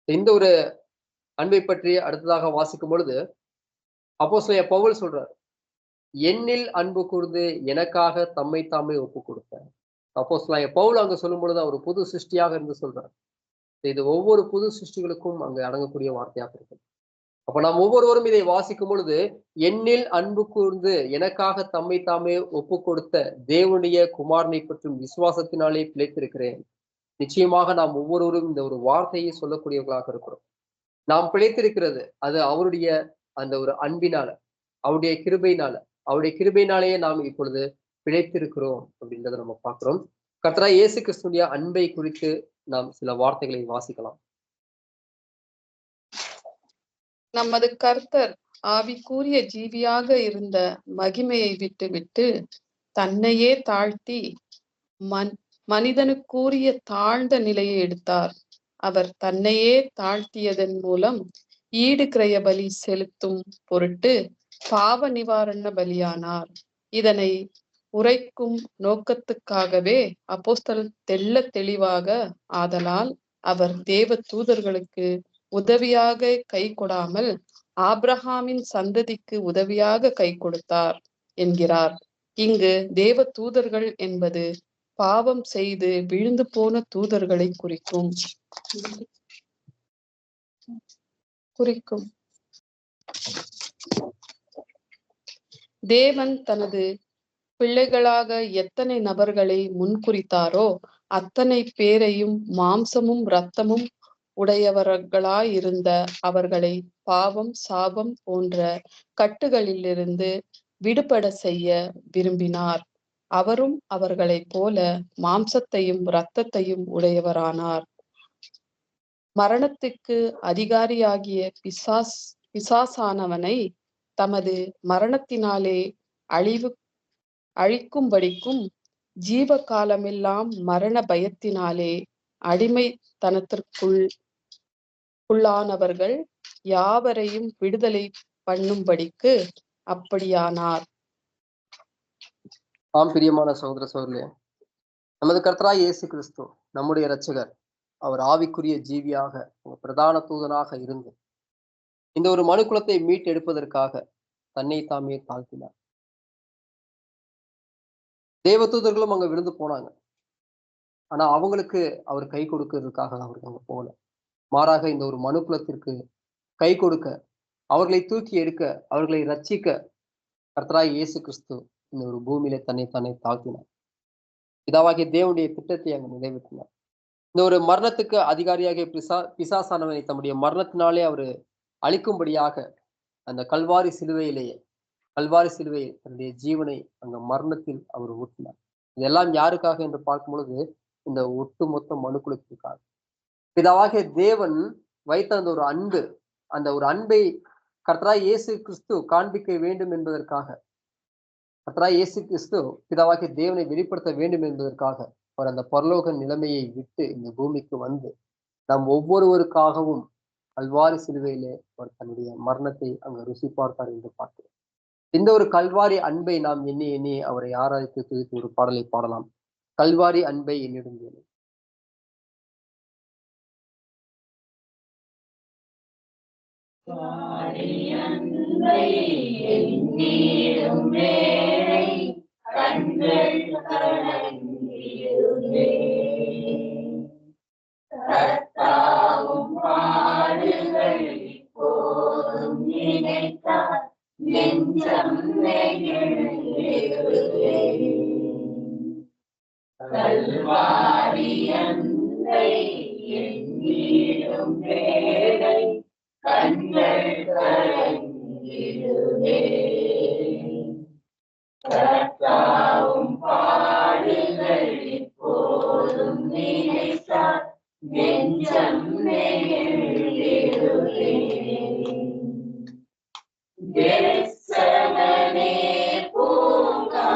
இந்த ஒரு அன்பை பற்றி அடுத்ததாக வாசிக்கும் பொழுது அப்போஸ்தலன் பவுல் சொல்றார், என்னில் அன்பு கூர்ந்து எனக்காக தம்மை தாமே ஒப்பு கொடுத்தார். அப்போஸ்தலன் பவுல் அங்க சொல்லும் பொழுது அவர் புது சிருஷ்டியாக இருந்து சொல்றார். இது ஒவ்வொரு புது சிருஷ்டிகளுக்கும் அங்க அடங்கக்கூடிய வார்த்தையாக இருக்கு. அப்ப நாம் ஒவ்வொருவரும் இதை வாசிக்கும் பொழுது என்னில் அன்பு கூர்ந்து எனக்காக தம்மை தாமே ஒப்பு கொடுத்த தேவனுடைய குமாரனை பற்றும் விசுவாசத்தினாலே பிழைத்திருக்கிறேன். நிச்சயமாக நாம் ஒவ்வொருவரும் இந்த ஒரு வார்த்தையை சொல்லக்கூடியவர்களாக இருக்கிறோம். நாம் பிழைத்திருக்கிறது அது அவருடைய அந்த ஒரு அன்பினால, அவருடைய கிருபையினாலேயே நாம் இப்பொழுது பிழைத்திருக்கிறோம் அப்படின்றத நம்ம பார்க்கிறோம். கர்த்தராகிய இயேசு கிறிஸ்துவின் அன்பை குறித்து நாம் சில வார்த்தைகளை வாசிக்கலாம். நமது கர்த்தர் ஆவிக்குரிய ஜீவியாக இருந்த மகிமையை விட்டு தன்னையே தாழ்த்தி மனிதனுக்குரிய தாழ்ந்த நிலையை எடுத்தார். அவர் தன்னையே தாழ்த்தியதன் மூலம் ஈடு கிரய பலி செலுத்தும் பொருட்டு பாவ நிவாரண பலியானார். இதனை உரைக்கும் நோக்கத்துக்காகவே அப்போஸ்தலர் தெள்ள தெளிவாக, ஆதலால் அவர் தேவ தூதர்களுக்கு உதவியாக கை கொடாமல் ஆபிரகாமின் சந்ததிக்கு உதவியாக கை கொடுத்தார் என்கிறார். இங்கு தேவ தூதர்கள் என்பது பாவம் செய்து விழுந்து போன தூதர்களை குறிக்கும். தேவன் தனது பிள்ளைகளாக எத்தனை நபர்களை முன்குறித்தாரோ அத்தனை பேரையும் மாம்சமும் இரத்தமும் உடையவர்களாயிருந்த அவர்களை பாவம், சாபம் போன்ற கட்டுகளிலிருந்து விடுபட செய்ய விரும்பினார். அவரும் அவர்களைப் போல மாம்சத்தையும் இரத்தத்தையும் உடையவரானார். மரணத்துக்கு அதிகாரியாகிய பிசாசானவனை தமது மரணத்தினாலே அழிக்கும்படிக்கும் ஜீவ காலமெல்லாம் மரண பயத்தினாலே அடிமைத்தனத்திற்குள்ளானவர்கள் யாவரையும் விடுதலை பண்ணும்படிக்கு அப்படியானார். ஆம், பிரியமான சகோதர சகோதரியே, நமது கர்த்தராகிய இயேசு கிறிஸ்து நம்முடைய இரட்சகர். அவர் ஆவிக்குரிய ஜீவியாக பிரதான தூதனாக இருந்து இந்த ஒரு மனுக்குலத்தை மீட்டெடுப்பதற்காக தன்னை தாமே தாழ்த்தினார். தேவ தூதர்களும் அங்க விழுந்து போனாங்க. ஆனா அவங்களுக்கு அவர் கை கொடுக்கிறதுக்காக அவருக்கு அங்க போகல. மாறாக இந்த ஒரு மனுக்குலத்திற்கு கை கொடுக்க, அவர்களை தூக்கி எடுக்க, அவர்களை ரட்சிக்க கர்த்தராகிய இயேசு கிறிஸ்து இந்த ஒரு பூமியில தன்னை தாழ்த்தினார். பிதாவாகிய தேவனுடைய திட்டத்தை அங்கு நிறைவேற்றினார். இந்த ஒரு மரணத்துக்கு அதிகாரியாகிய பிசாசானவனை தம்முடைய மரணத்தினாலே அவர் அழிக்கும்படியாக அந்த கல்வாரி சிலுவையில் தன்னுடைய ஜீவனை அங்க மரணத்தில் அவர் ஊற்றினார். இதெல்லாம் யாருக்காக என்று பார்க்கும் பொழுது இந்த ஒட்டுமொத்த மனுக்குலத்திற்காக. பிதாவாகிய தேவன் வைத்த அந்த ஒரு அன்பை கர்த்தராகிய இயேசு கிறிஸ்து காண்பிக்க வேண்டும் என்பதற்காக, கர்த்தராகிய இயேசு கிறிஸ்து பிதாவாகிய தேவனை வெளிப்படுத்த வேண்டும் என்பதற்காக அவர் அந்த பரலோக நிலைமையை விட்டு இந்த பூமிக்கு வந்து நம் ஒவ்வொருவருக்காகவும் கல்வாரி சிலுவையிலே அவர் தன்னுடைய மரணத்தை அங்க ருசி பார்த்தார் என்று பார்க்கிறோம். இந்த ஒரு கல்வாரி அன்பை நாம் எண்ணி அவரை ஆராய்த்து துதித்து ஒரு பாடலை பாடலாம். கல்வாரி அன்பை என்னிடம் வேணும். நினைத்தார் நெஞ்சம் நெகிழுதே. கல்வாரி அன்பை எண்ணிடும் வேளை கண்கள் கலங்கிடுதே. கர்த்தாவும் பாடுகள் இப்போதும் நினைத்தார் நெஞ்சம் நெகிழுதே. கெத்செமனே பூங்காவிலே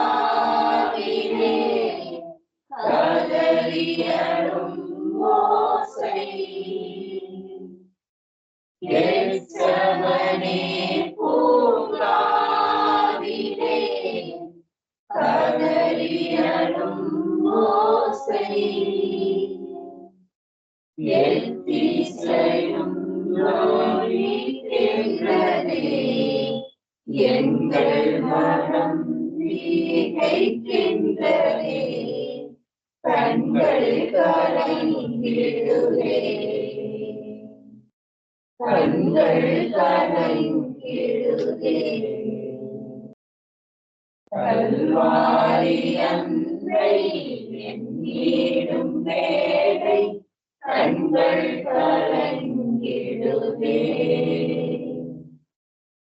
கதறியழும் மோசே. கெத்செமனே பூங்காவிலே கதறியழும் மோசே. எத்திசையும் நோயின்றதே எங்கள் மனம் நீகைக்கின்றதே. கண்கள் கலங்கிடுதே. கண்கள் கலங்கிடுதே. கல்வாரி அன்பை எண்ணிடும் வேளை கண்கள் கலங்கிடுதே.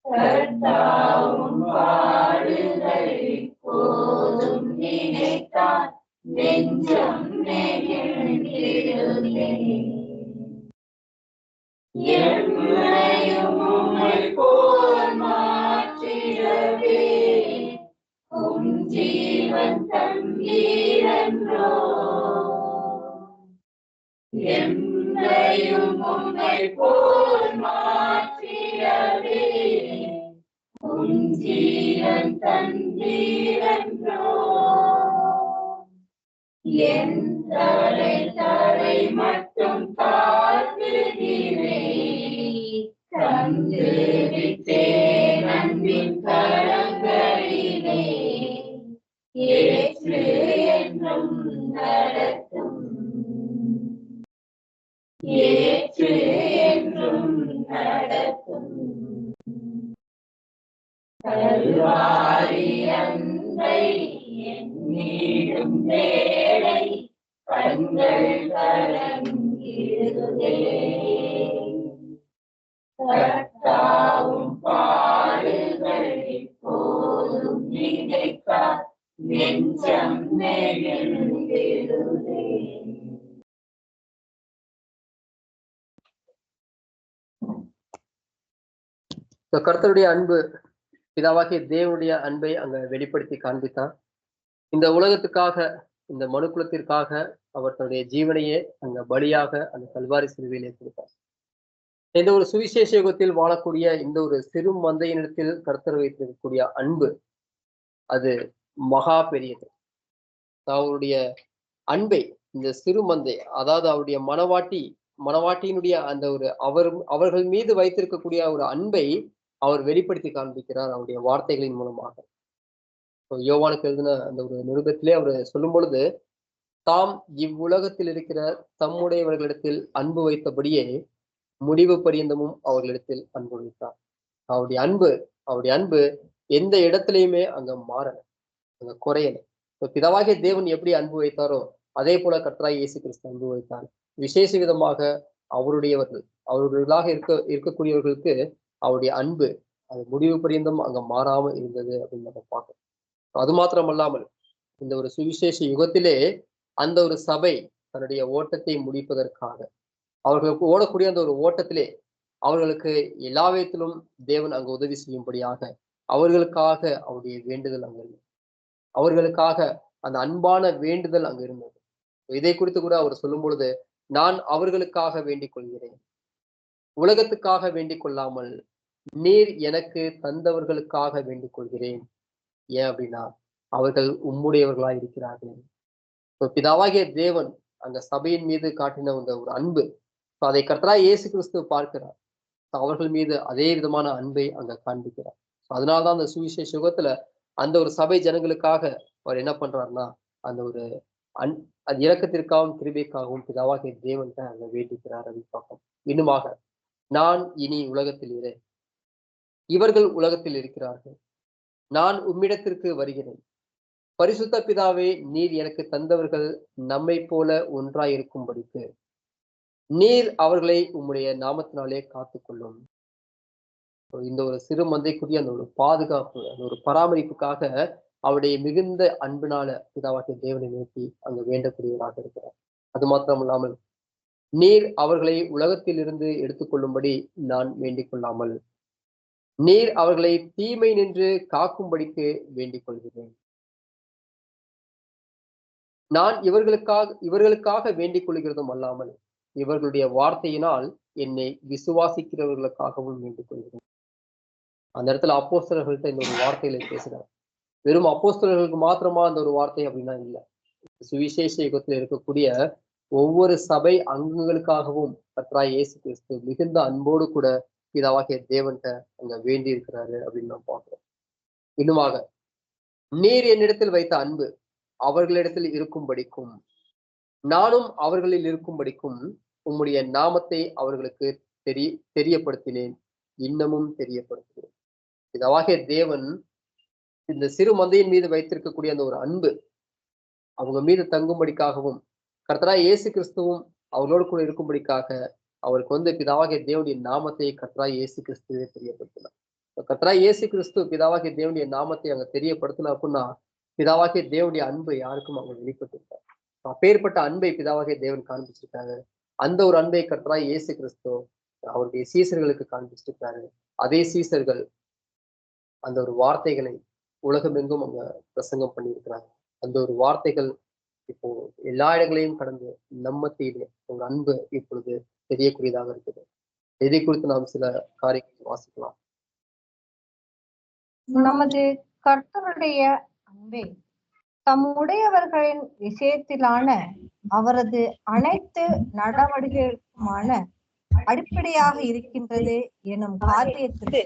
கர்த்தாவும் பாடுகள் இப்போதும் நினைத்தார் நெஞ்சம் நெகிழுதே. என்னையும் உம்மை போல் மாற்றிடவே உம் ஜீவன் தந்தீரன்றோ. என்னையும் உம்மை போல் மாற்றிடவே உம் ஜீவன் தந்தீரன்றோ. என் தலை மட்டும் தாழ்த்துகிறேன். தந்து விட்டேன் அன்பின் கரங்களிலே. ஏற்று என்றும் நடத்தும். ஏற்று என்றும் நடத்தும். கல்வாரி அன்பை எண்ணிடும் வேளை கண்கள் கலங்கிடுதே. கர்த்தாவும் பாடுகள் இப்போதும் நினைத்தார் நெஞ்சம் நெகிழுதே. கர்த்தருடைய அன்பு பிதாவாகிய தேவனுடைய அன்பை அங்க வெளிப்படுத்தி காண்பித்தார். இந்த உலகத்துக்காக, இந்த மனுக்குலத்திற்காக அவர் தன்னுடைய ஜீவனையே அங்க பலியாக அந்த கல்வாரி சிலுவையிலே கொடுத்தார். இந்த ஒரு சுவிசேஷ யுகத்தில் வாழக்கூடிய இந்த ஒரு சிறு மந்தையினிடத்தில் கர்த்தர் வைத்திருக்கக்கூடிய அன்பு அது மகா பெரியது. அவருடைய அன்பை இந்த சிறு மந்தை, அதாவது அவருடைய மனவாட்டியினுடைய அந்த ஒரு அவர்கள் மீது வைத்திருக்கக்கூடிய ஒரு அன்பை அவர் வெளிப்படுத்தி காண்பிக்கிறார் அவருடைய வார்த்தைகளின் மூலமாக. யோவானுக்கு எழுதின அந்த ஒரு நிருபத்திலே அவர் சொல்லும் பொழுது, தாம் இவ்வுலகத்தில் இருக்கிற தம்முடையவர்களிடத்தில் அன்பு வைத்தபடியே முடிவு பரியந்தமும் அவர்களிடத்தில் அன்பு வைத்தார். அவருடைய அன்பு எந்த இடத்துலையுமே அங்க மாறல, அங்க குறையல. பிதாவாகிய தேவன் எப்படி அன்பு வைத்தாரோ அதே போல கர்த்தராகிய இயேசு கிறிஸ்து அன்பு வைத்தார். விசேஷ விதமாக அவர்களாக இருக்கக்கூடியவர்களுக்கு அவருடைய அன்பு அது முடிவு பரியந்தம் அங்க மாறாம இருந்தது அப்படின்னு நம்ம பார்க்கணும். அது மாத்திரம் அல்லாமல் இந்த ஒரு சுவிசேஷ யுகத்திலே அந்த ஒரு சபை தன்னுடைய ஓட்டத்தை முடிப்பதற்காக அவர்களுக்கு ஓடக்கூடிய அந்த ஒரு ஓட்டத்திலே அவர்களுக்கு எல்லா விதத்திலும் தேவன் அங்கு உதவி செய்யும்படியாக அவர்களுக்காக அவருடைய வேண்டுதல் அங்க இருந்தது. அவர்களுக்காக அந்த அன்பான வேண்டுதல் அங்கு இருந்தது. இதை குறித்து கூட அவர் சொல்லும் பொழுது, நான் அவர்களுக்காக வேண்டிக் கொள்கிறேன், உலகத்துக்காக வேண்டிக் கொள்ளாமல் நீர் எனக்கு தந்தவர்களுக்காக வேண்டிக் கொள்கிறேன். ஏன் அப்படின்னா அவர்கள் உம்முடையவர்களாய் இருக்கிறார்கள். பிதாவாகிய தேவன் அந்த சபையின் மீது காட்டின ஒரு அன்பு, அதை கர்த்தராகிய இயேசு கிறிஸ்து பார்க்கிறார். அவர்கள் மீது அதே விதமான அன்பை அங்க காண்பிக்கிறார். அதனால்தான் அந்த சுவிசேஷ யுகத்துல அந்த ஒரு சபை ஜனங்களுக்காக அவர் என்ன பண்றாருன்னா அந்த ஒரு அது இரக்கத்திற்காகவும் கிருபைக்காகவும் பிதாவாகிய தேவன்கிட்ட அங்க வேண்டிக்கிறார் அப்படின்னு பார்ப்போம். இன்னுமாக, நான் இனி உலகத்தில் இரு, இவர்கள் உலகத்தில் இருக்கிறார்கள், நான் உம்மிடத்திற்கு வருகிறேன். பரிசுத்த பிதாவே, நீர் எனக்கு தந்தவர்கள் நம்மை போல ஒன்றாயிருக்கும்படிக்கு நீர் அவர்களை உம்முடைய நாமத்தினாலே காத்துக்கொள்ளும். இந்த ஒரு சிறு மந்தைக்குரிய அந்த ஒரு பாதுகாப்பு, அந்த ஒரு பராமரிப்புக்காக அவருடைய மிகுந்த அன்பினால பிதாவாகிய தேவனை நோக்கி அங்கு வேண்டக்கூடியவராக இருக்கிறார். அது மாத்திரம் இல்லாமல், நீர் அவர்களை உலகத்தில் இருந்து எடுத்துக்கொள்ளும்படி நான் வேண்டிக் கொள்ளாமல் நீர் அவர்களை தீமை நின்று காக்கும்படிக்கு வேண்டிக் கொள்கிறேன். நான் இவர்களுக்காக வேண்டிக் கொள்கிறதும் அல்லாமல் இவர்களுடைய வார்த்தையினால் என்னை விசுவாசிக்கிறவர்களுக்காகவும் வேண்டிக் கொள்கிறேன். அந்த இடத்துல அப்போஸ்தலர்கள்ட்ட இந்த ஒரு வார்த்தைகளை பேசுறார். வெறும் அப்போஸ்தலர்களுக்கு மாத்திரமா அந்த ஒரு வார்த்தை அப்படின்னா இல்லை. சுவிசேஷ யுகத்தில் இருக்கக்கூடிய ஒவ்வொரு சபை அங்கங்களுக்காகவும் கர்த்தராகிய இயேசு கிறிஸ்து மிகுந்த அன்போடு கூட பிதாவாகிய தேவன்கிட்ட அங்க வேண்டி இருக்கிறாரு அப்படின்னு நாம் பார்க்கிறோம். இன்னுமாக, நீர் என்னிடத்தில் வைத்த அன்பு அவர்களிடத்தில் இருக்கும்படிக்கும் நானும் அவர்களில் இருக்கும்படிக்கும் உம்முடைய நாமத்தை அவர்களுக்கு தெரியப்படுத்தினேன், இன்னமும் தெரியப்படுத்துகிறேன். பிதாவாகிய தேவன் இந்த சிறு மந்தையின் மீது வைத்திருக்கக்கூடிய அந்த ஒரு அன்பு அவங்க மீது தங்கும்படிக்காகவும் கர்த்தராகிய இயேசு கிறிஸ்துவும் அவர்களோடு கூட இருக்கும்படிக்காக அவருக்கு பிதாவாகிய தேவனுடைய நாமத்தை கர்த்தராகிய இயேசு கிறிஸ்துவே தெரியப்படுத்தினார். கர்த்தராகிய இயேசு கிறிஸ்து பிதாவாகிய தேவனுடைய நாமத்தை அங்க தெரியப்படுத்தினா அப்படின்னா பிதாவாகிய தேவனுடைய அன்பு யாருக்கும் அவங்க வெளிப்பட்டிருக்காரு. அப்பேற்பட்ட அன்பை பிதாவாகிய தேவன் காண்பிச்சிருக்காங்க. அந்த ஒரு அன்பை கர்த்தராகிய இயேசு கிறிஸ்து அவருடைய சீசர்களுக்கு காண்பிச்சிருக்காரு. அதே சீசர்கள் அந்த ஒரு வார்த்தைகளை உலகமெங்கும் அவங்க பிரசங்கம் பண்ணியிருக்கிறாங்க. அந்த ஒரு வார்த்தைகள் இப்போ எல்லா இடங்களையும் கடந்து நம்மத்திலே ஒரு அன்பு இப்பொழுது தெரியக்கூடியதாக இருக்குது. இதை குறித்து நாம் சில காரியங்களை வாசிக்கலாம். நமது கர்த்தருடைய அன்பே தம்முடையவர்களின் விஷயத்திலான அவரது அனைத்து நடவடிக்கைகளுக்குமான அடிப்படையாக இருக்கின்றது எனும் காரியத்திற்கு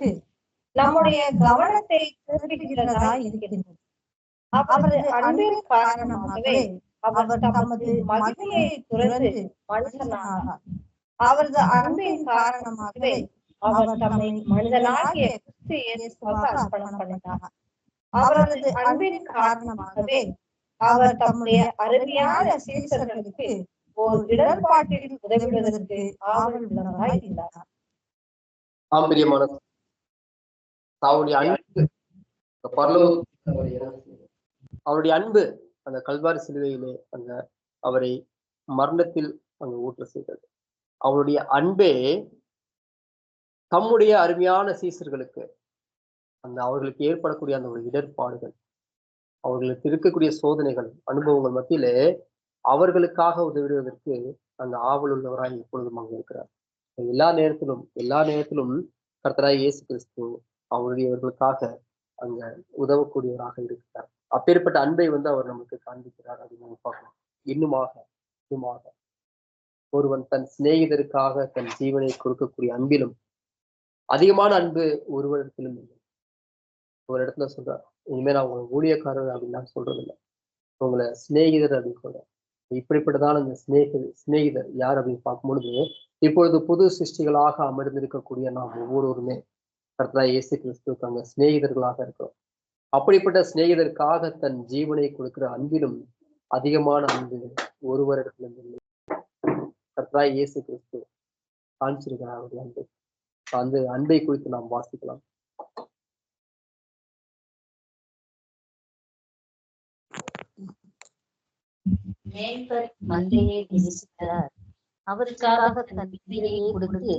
நம்முடைய கவனத்தை திருப்புகிறதா இருக்கின்றது. அவரது அன்பின் காரணமாகவே அவர் தமது மகிமையை துறந்து மனுஷனானார். அவரது அன்பின் காரணமாகவே அவர் தம்மை மனிதனாகிய கிறிஸ்து இயேசுவாக அர்ப்பணம் பண்ணினார். அவரது அன்பின் காரணமாகவே அவர் தம்முடைய அருமையான சீசர்களுக்கு ஒரு இடர்பாட்டில் உதவுவதற்கு ஆவல் உள்ளவராய் இருந்தார். அவருடைய அன்பு அந்த கல்வாரி சிலுவையிலே அங்க அவரை மரணத்தில் அங்க ஊற்ற செய்தது. அவருடைய அன்பே தம்முடைய அருமையான சீசர்களுக்கு அவர்களுக்கு ஏற்படக்கூடிய அந்த ஒரு இடர்பாடுகள், அவர்களுக்கு இருக்கக்கூடிய சோதனைகள், அனுபவங்கள் மத்தியிலே அவர்களுக்காக உதவிடுவதற்கு அந்த ஆவல் உள்ளவராய் எப்பொழுதும் அங்க இருக்கிறார். எல்லா நேரத்திலும் கர்த்தராகிய இயேசு கிறிஸ்து அவருடையவர்களுக்காக அங்க உதவக்கூடியவராக இருக்கிறார். அப்பேற்பட்ட அன்பை அவர் நமக்கு காண்பிக்கிறார் அப்படின்னு நம்ம பார்க்கலாம். இன்னுமாக ஒருவன் தன் சிநேகிதருக்காக தன் ஜீவனை கொடுக்கக்கூடிய அன்பிலும் அதிகமான அன்பு ஒருவரிடத்திலும் இல்லை. ஒரு இடத்துல சொல்றார், இனிமே நான் உங்களை ஊழியக்காரர் அப்படின்னு சொல்றது இல்லை, உங்களை சிநேகிதர் அப்படின்னு சொல்றேன். இப்படிப்பட்டதான இந்த சிநேகிதர் யார் அப்படின்னு பார்க்கும் பொழுது இப்பொழுது புது சிருஷ்டிகளாக அமர்ந்திருக்கக்கூடிய நாம் ஒவ்வொருவருமே கர்த்தராகிய இயேசு கிறிஸ்துவுக்கு அங்க சிநேகிதர்களாக இருக்கிறோம். அப்படிப்பட்ட சிநேகிதருக்காக தன் ஜீவனை கொடுக்கிற அன்பிலும் அதிகமான அன்பு ஒருவரிடத்திலும் இல்லை. கர்த்தராகிய இயேசு கிறிஸ்து காண்பிச்சிருக்கிறார் அவருடைய அன்பு. அந்த அன்பை குறித்து நாம் வாசிக்கலாம். மந்தையை நேசிக்கிறார், அவருக்காக தன் விதையை கொடுத்து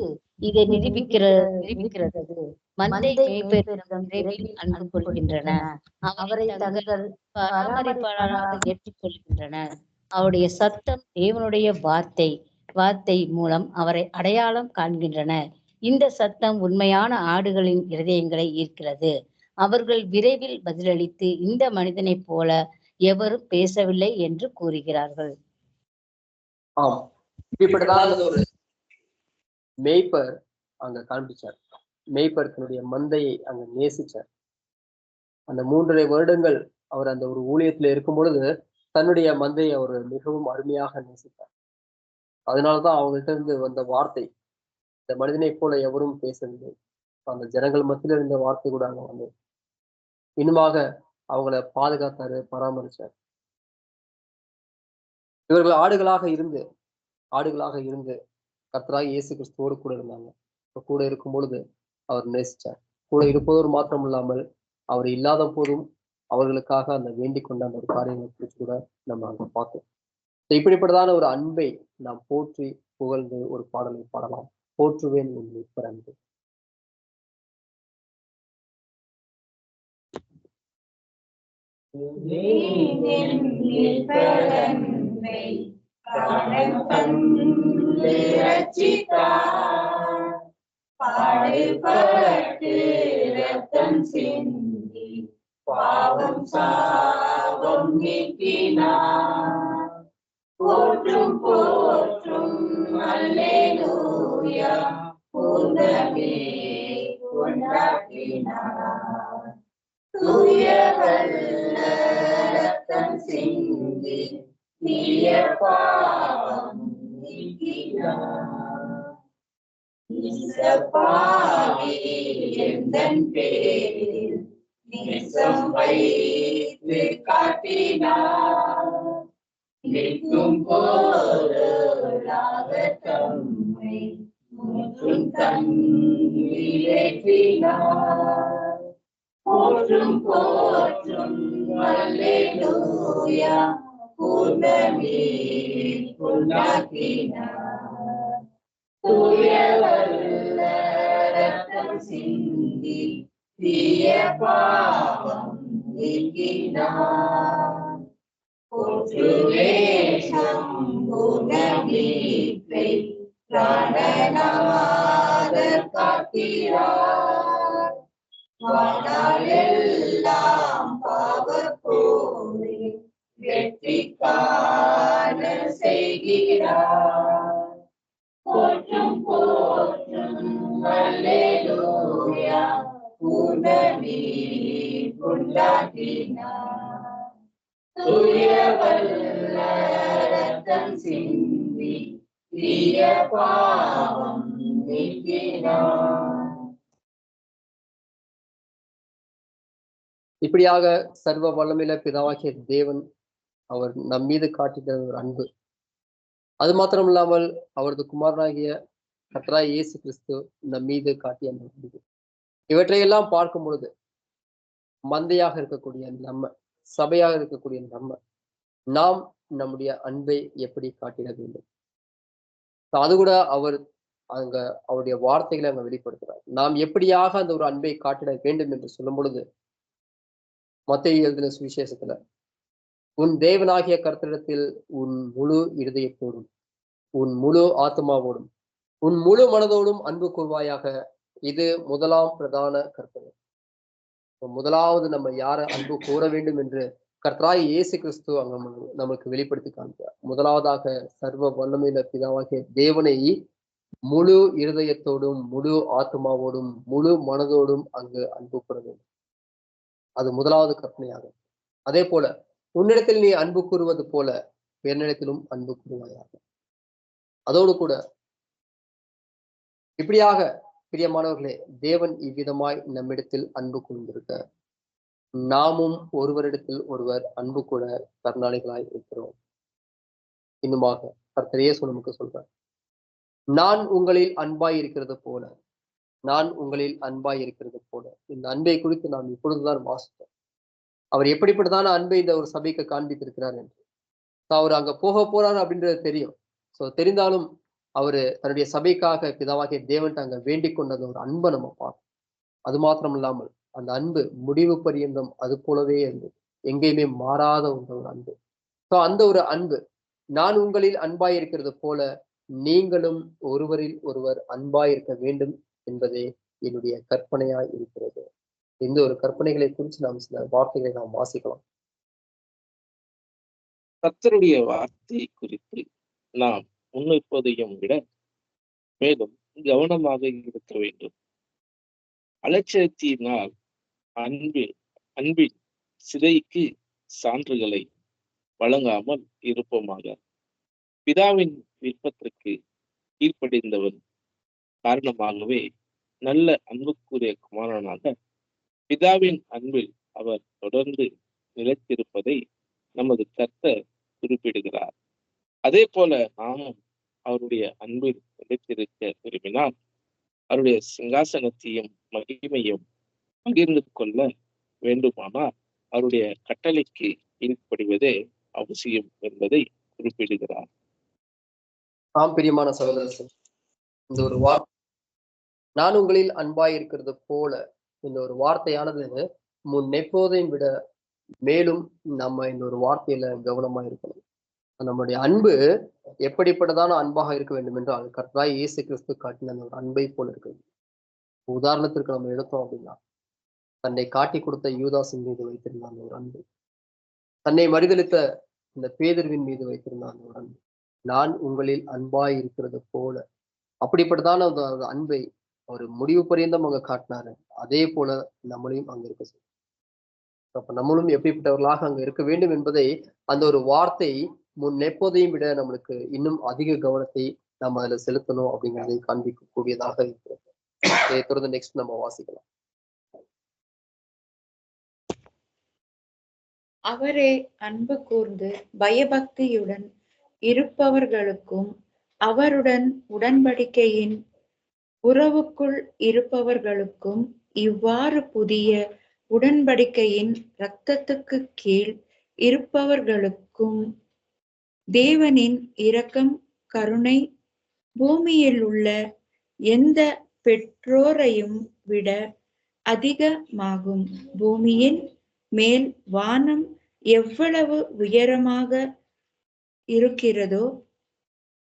இதை நிரூபிக்கிறது. மந்தை மேய்ப்பரிடம் விரைவில் அன்பு கொள்கின்றன, அவரை தங்கள் பராமரிப்பாளராக ஏற்றுக்கொள்கின்றனர். அவருடைய சத்தம் தேவனுடைய வார்த்தை மூலம் அவரை அடையாளம் காண்கின்றன. இந்த சத்தம் உண்மையான ஆடுகளின் இருதயங்களை ஈர்க்கிறது. அவர்கள் விரைவில் பதிலளித்து இந்த மனிதனைப் போல எவரும் பேசவில்லை என்று கூறுகிறார்கள். ஒரு மேய்ப்பர் அங்க காண்பிச்சார். மேய்ப்பர் தன்னுடைய மந்தையை அங்க நேசிச்சார். அந்த 3.5 வருடங்கள் அவர் அந்த ஒரு ஊழியத்துல இருக்கும் பொழுது தன்னுடைய மந்தையை அவர் மிகவும் அருமையாக நேசித்தார். அதனாலதான் அவங்கள்ட்ட இருந்து வந்த வார்த்தை, இந்த மனிதனை போல எவரும் பேசவில்லை, அந்த ஜனங்கள் மத்தியில இருந்த வார்த்தை கூட அங்க வந்து இன்னுமாக அவங்கள பாதுகாத்தாரு, பராமரிச்சார். இவர்கள் ஆடுகளாக இருந்து கர்த்தராகிய இயேசு கிறிஸ்துவோடு கூட இருந்தாங்க. கூட இருக்கும் பொழுது அவர் நேசிச்சார். கூட இருப்பதோடு மாத்திரம் இல்லாமல் அவர் இல்லாத போதும் அவர்களுக்காக அந்த வேண்டிக் கொண்ட அந்த ஒரு காரியங்களை குறித்து கூட நம்ம அங்க பார்த்தோம். இப்படிப்பட்டதான ஒரு அன்பை நாம் போற்றி புகழ்ந்து ஒரு பாடலை பாடலாம். போற்றுவேன் உன் மீட்பர் அன்பு. பாடுபட்டு ரத்தம் சிந்தி பாவம் சாபம் நீக்கினார். போற்றும் போற்றும் அல்லேலூயா பூர்ணமே கொண்டாடினார். தூய வல்ல ரத்தம் சிந்தி தீய பாவம் நீக்கினார். இசப்பாவி எந்தன் பேரில் நேசம் வைத்து காட்டினார். நிற்கும் போராக தம்மை முற்றும் தன்னிலேற்றினார். போற்றும் போற்றும் அல்லேலூயா பூர்ணமே கொண்டாடினார். தூய வல்ல ரத்தம் சிந்தி தீய பாவம் நீக்கினார். போற்றுவேன் சம்பூர்ண மீட்பை பிராணநாதர் காக்கிறார். வாழ்நாளெல்லாம் பாவப்போரை வெற்றி காண செய்கிறார். போற்றும் போற்றும் அல்லேலூயா பூர்ணமே கொண்டாடினார். தூய வல்ல ரத்தம் சிந்தி தீய பாவம் நீக்கினார். இப்படியாக சர்வ வல்லமையில பிதாவாகிய தேவன் அவர் நம் மீது காட்டிட்ட ஒரு அன்பு, அது மாத்திரம் இல்லாமல் அவரது குமாரனாகிய கர்த்தராகிய இயேசு கிறிஸ்து நம் மீது காட்டிய அந்த அன்பு, இவற்றையெல்லாம் பார்க்கும் பொழுது மந்தையாக இருக்கக்கூடிய நம்ம, சபையாக இருக்கக்கூடிய நாம் நம்முடைய அன்பை எப்படி காட்டிட வேண்டும், அது கூட அவர் அங்க அவருடைய வார்த்தைகளை அங்க வெளிப்படுத்துறார். நாம் எப்படியாக அந்த ஒரு அன்பை காட்டிட வேண்டும் என்று சொல்லும் பொழுது மத்தேயு எழுதின சுவிசேஷத்துல உன் தேவனாகிய கர்த்தரிடத்தில் உன் முழு இருதயத்தோடும் உன் முழு ஆத்மாவோடும் உன் முழு மனதோடும் அன்பு கூர்வாயாக, இது முதலாம் பிரதான கற்பனை. முதலாவது நம்ம யாரை அன்பு கூற வேண்டும் என்று கர்த்தராகிய இயேசு கிறிஸ்து அங்க நமக்கு வெளிப்படுத்தி காண்கிறார். முதலாவதாக சர்வ வல்லமையில பிதாவாகிய தேவனை முழு இருதயத்தோடும் முழு ஆத்மாவோடும் முழு மனதோடும் அங்கு அன்பு கூற வேண்டும். அது முதலாவது கற்பனையாகும். அதே போல உன்னிடத்தில் நீ அன்பு கூறுவது போல என்னிடத்திலும் அன்பு கூறுவாயாக. அதோடு கூட இப்படியாக பிரியமானவர்களே, தேவன் இவ்விதமாய் நம்மிடத்தில் அன்பு கூர்ந்திருக்க நாமும் ஒருவரிடத்தில் ஒருவர் அன்பு கூட கருணாளிகளாய் இருக்கிறோம். இன்னுமாக கர்த்தர் இயேசு நமக்கு சொல்றார், நான் உங்களில் அன்பாய் இருக்கிறது போல இந்த அன்பை குறித்து நாம் இப்பொழுதுதான் வாசித்தோம். அவர் எப்படிப்பட்டதான அன்பை இந்த ஒரு சபைக்கு காண்பித்திருக்கிறார் என்று. அவர் அங்க போறாரு அப்படின்றது தெரியும். தெரிந்தாலும் அவரு தன்னுடைய சபைக்காக பிதாவாகிய தேவன்ட்டு அங்க வேண்டிக் கொண்டது ஒரு அன்பை நம்ம பார்ப்போம். அது மாத்திரம் இல்லாமல் அந்த அன்பு முடிவு பரியந்தம் அது போலவே இருந்தது, எங்கேயுமே மாறாத ஒரு அன்பு. அந்த ஒரு அன்பு, நான் உங்களில் அன்பாய் இருக்கிறது போல நீங்களும் ஒருவரில் ஒருவர் அன்பாய் இருக்க வேண்டும் என்பதே என்னுடைய கற்பனையாய் இருக்கிறது. இந்த ஒரு கற்பனைகளை குறித்து நாம் சில வார்த்தைகளை நாம் வாசிக்கலாம். கர்த்தருடைய வார்த்தை குறித்து நாம் முன்னிற்பதையும் விட மேலும் கவனமாக இருக்க வேண்டும். அலட்சியத்தினால் அன்பின் சிதைக்கு சான்றுகளை வழங்காமல் இருப்போமாக. பிதாவின் விருப்பத்திற்கு கீழ்ப்படிந்தவன் காரணமாகவே நல்ல அன்புக்குரிய குமாரனாக பிதாவின் அன்பில் அவர் தொடர்ந்து நிலைத்திருப்பதை நமது கர்த்தர் குறிப்பிடுகிறார். அதே போல நாமும் அவருடைய அன்பில் நிலைத்திருக்க விரும்பினால் அவருடைய சிங்காசனத்தையும் மகிமையும் பகிர்ந்து கொள்ள வேண்டுமானால் அவருடைய கட்டளைக்கு கீழ்ப்படிவதே அவசியம் என்பதை குறிப்பிடுகிறார். ஆம் பிரியமான சகோதரர், இந்த ஒரு நான் உங்களில் அன்பாய் இருக்கிறது போல இந்த ஒரு வார்த்தையானது முன் எப்போதையும் விட மேலும் நம்ம இந்த ஒரு வார்த்தையில கவனமா இருக்கணும். நம்முடைய அன்பு எப்படிப்பட்டதான அன்பாக இருக்க வேண்டும் என்றால் கர்த்தராகிய இயேசு கிறிஸ்து காட்டின அந்த ஒரு அன்பை போல இருக்கு. உதாரணத்திற்கு நம்ம எடுத்தோம் அப்படின்னா, தன்னை காட்டி கொடுத்த யூதாசின் மீது வைத்திருந்த அந்த ஒரு அன்பு, தன்னை மறுதலித்த இந்த பேதுருவின் மீது வைத்திருந்த அந்த ஒரு அன்பு, நான் உங்களில் அன்பாய் இருக்கிறது போல, அப்படிப்பட்டதான அந்த அன்பை ஒரு முடிவு பரியந்தம் அங்க காட்டினாரு. அதே போல நம்மளையும் அங்க இருக்க செய்யும். அப்ப நம்மளும் எப்படிப்பட்டவர்களாக அங்க இருக்க வேண்டும் என்பதை அந்த ஒரு வார்த்தை முன் எப்போதையும் விட நம்மளுக்கு இன்னும் அதிக கவனத்தை நம்ம அதுல செலுத்தணும் அப்படிங்கிறதை காண்பிக்கக்கூடியதாக இருக்கிறது. இதை தொடர்ந்து நெக்ஸ்ட் நம்ம வாசிக்கலாம். அவரே அன்பு கூர்ந்து பயபக்தியுடன் இருப்பவர்களுக்கும் அவருடன் உடன்படிக்கையின் உறவுக்குள் இருப்பவர்களுக்கும் இவ்வாறு புதிய உடன்படிக்கையின் இரத்தத்துக்கு கீழ் இருப்பவர்களுக்கும் தேவனின் இரக்கம் கருணை பூமியில் உள்ள எந்த பெற்றோரையும் விட அதிகமாகும். பூமியின் மேல் வானம் எவ்வளவு உயரமாக இருக்கிறதோ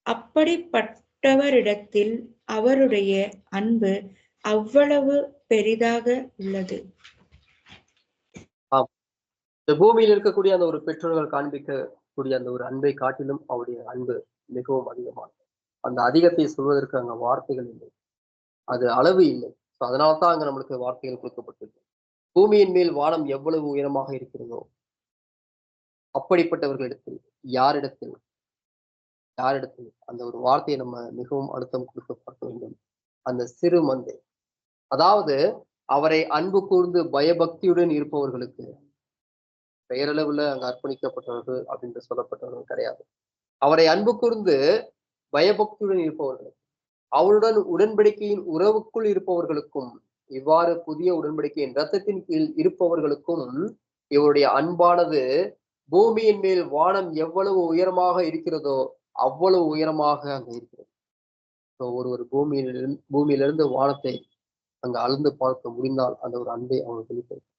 அப்படிப்பட்டவரிடத்தில் அவருடைய அன்பு அவ்வளவு பெரிதாக உள்ளது. இந்த பூமியில் இருக்கக்கூடிய அந்த ஒரு பெற்றோர்கள் காண்பிக்கக்கூடிய அந்த ஒரு அன்பை காட்டிலும் அவருடைய அன்பு மிகவும் அதிகமானது. அந்த அதிகத்தை சொல்வதற்கு அங்க வார்த்தைகள் இல்லை, அது அளவு இல்லை. அதனால்தான் அங்க நம்மளுக்கு வார்த்தைகள் கொடுக்கப்பட்டிருக்கு. பூமியின் மேல் வானம் எவ்வளவு உயரமாக இருக்கிறதோ அப்படிப்பட்டவர்களிடத்தில் யாரிடத்தில் அந்த ஒரு வார்த்தையை நம்ம மிகவும் அழுத்தம் கொடுக்கப்பட வேண்டும். அந்த சிறு மந்தை, அதாவது அவரை அன்பு கூர்ந்து பயபக்தியுடன் இருப்பவர்களுக்கு, பெயரளவுல அங்க அர்ப்பணிக்கப்பட்டவர்கள் அப்படின்னு சொல்லப்பட்டவர்கள் கிடையாது. அவரை அன்பு கூர்ந்து பயபக்தியுடன் இருப்பவர்களுக்கு, அவருடன் உடன்படிக்கையின் உறவுக்குள் இருப்பவர்களுக்கும், இவ்வாறு புதிய உடன்படிக்கையின் இரத்தத்தின் கீழ் இருப்பவர்களுக்கும் இவருடைய அன்பானது பூமியின் மேல் வானம் எவ்வளவு உயரமாக இருக்கிறதோ அவ்வளவு உயரமாக அங்க இருக்கிறது. ஒரு பூமியிலிருந்து வானத்தை அங்க அளந்து பார்க்க முடிந்தால் அந்த ஒரு அன்பை அவங்க வெளிப்படுத்த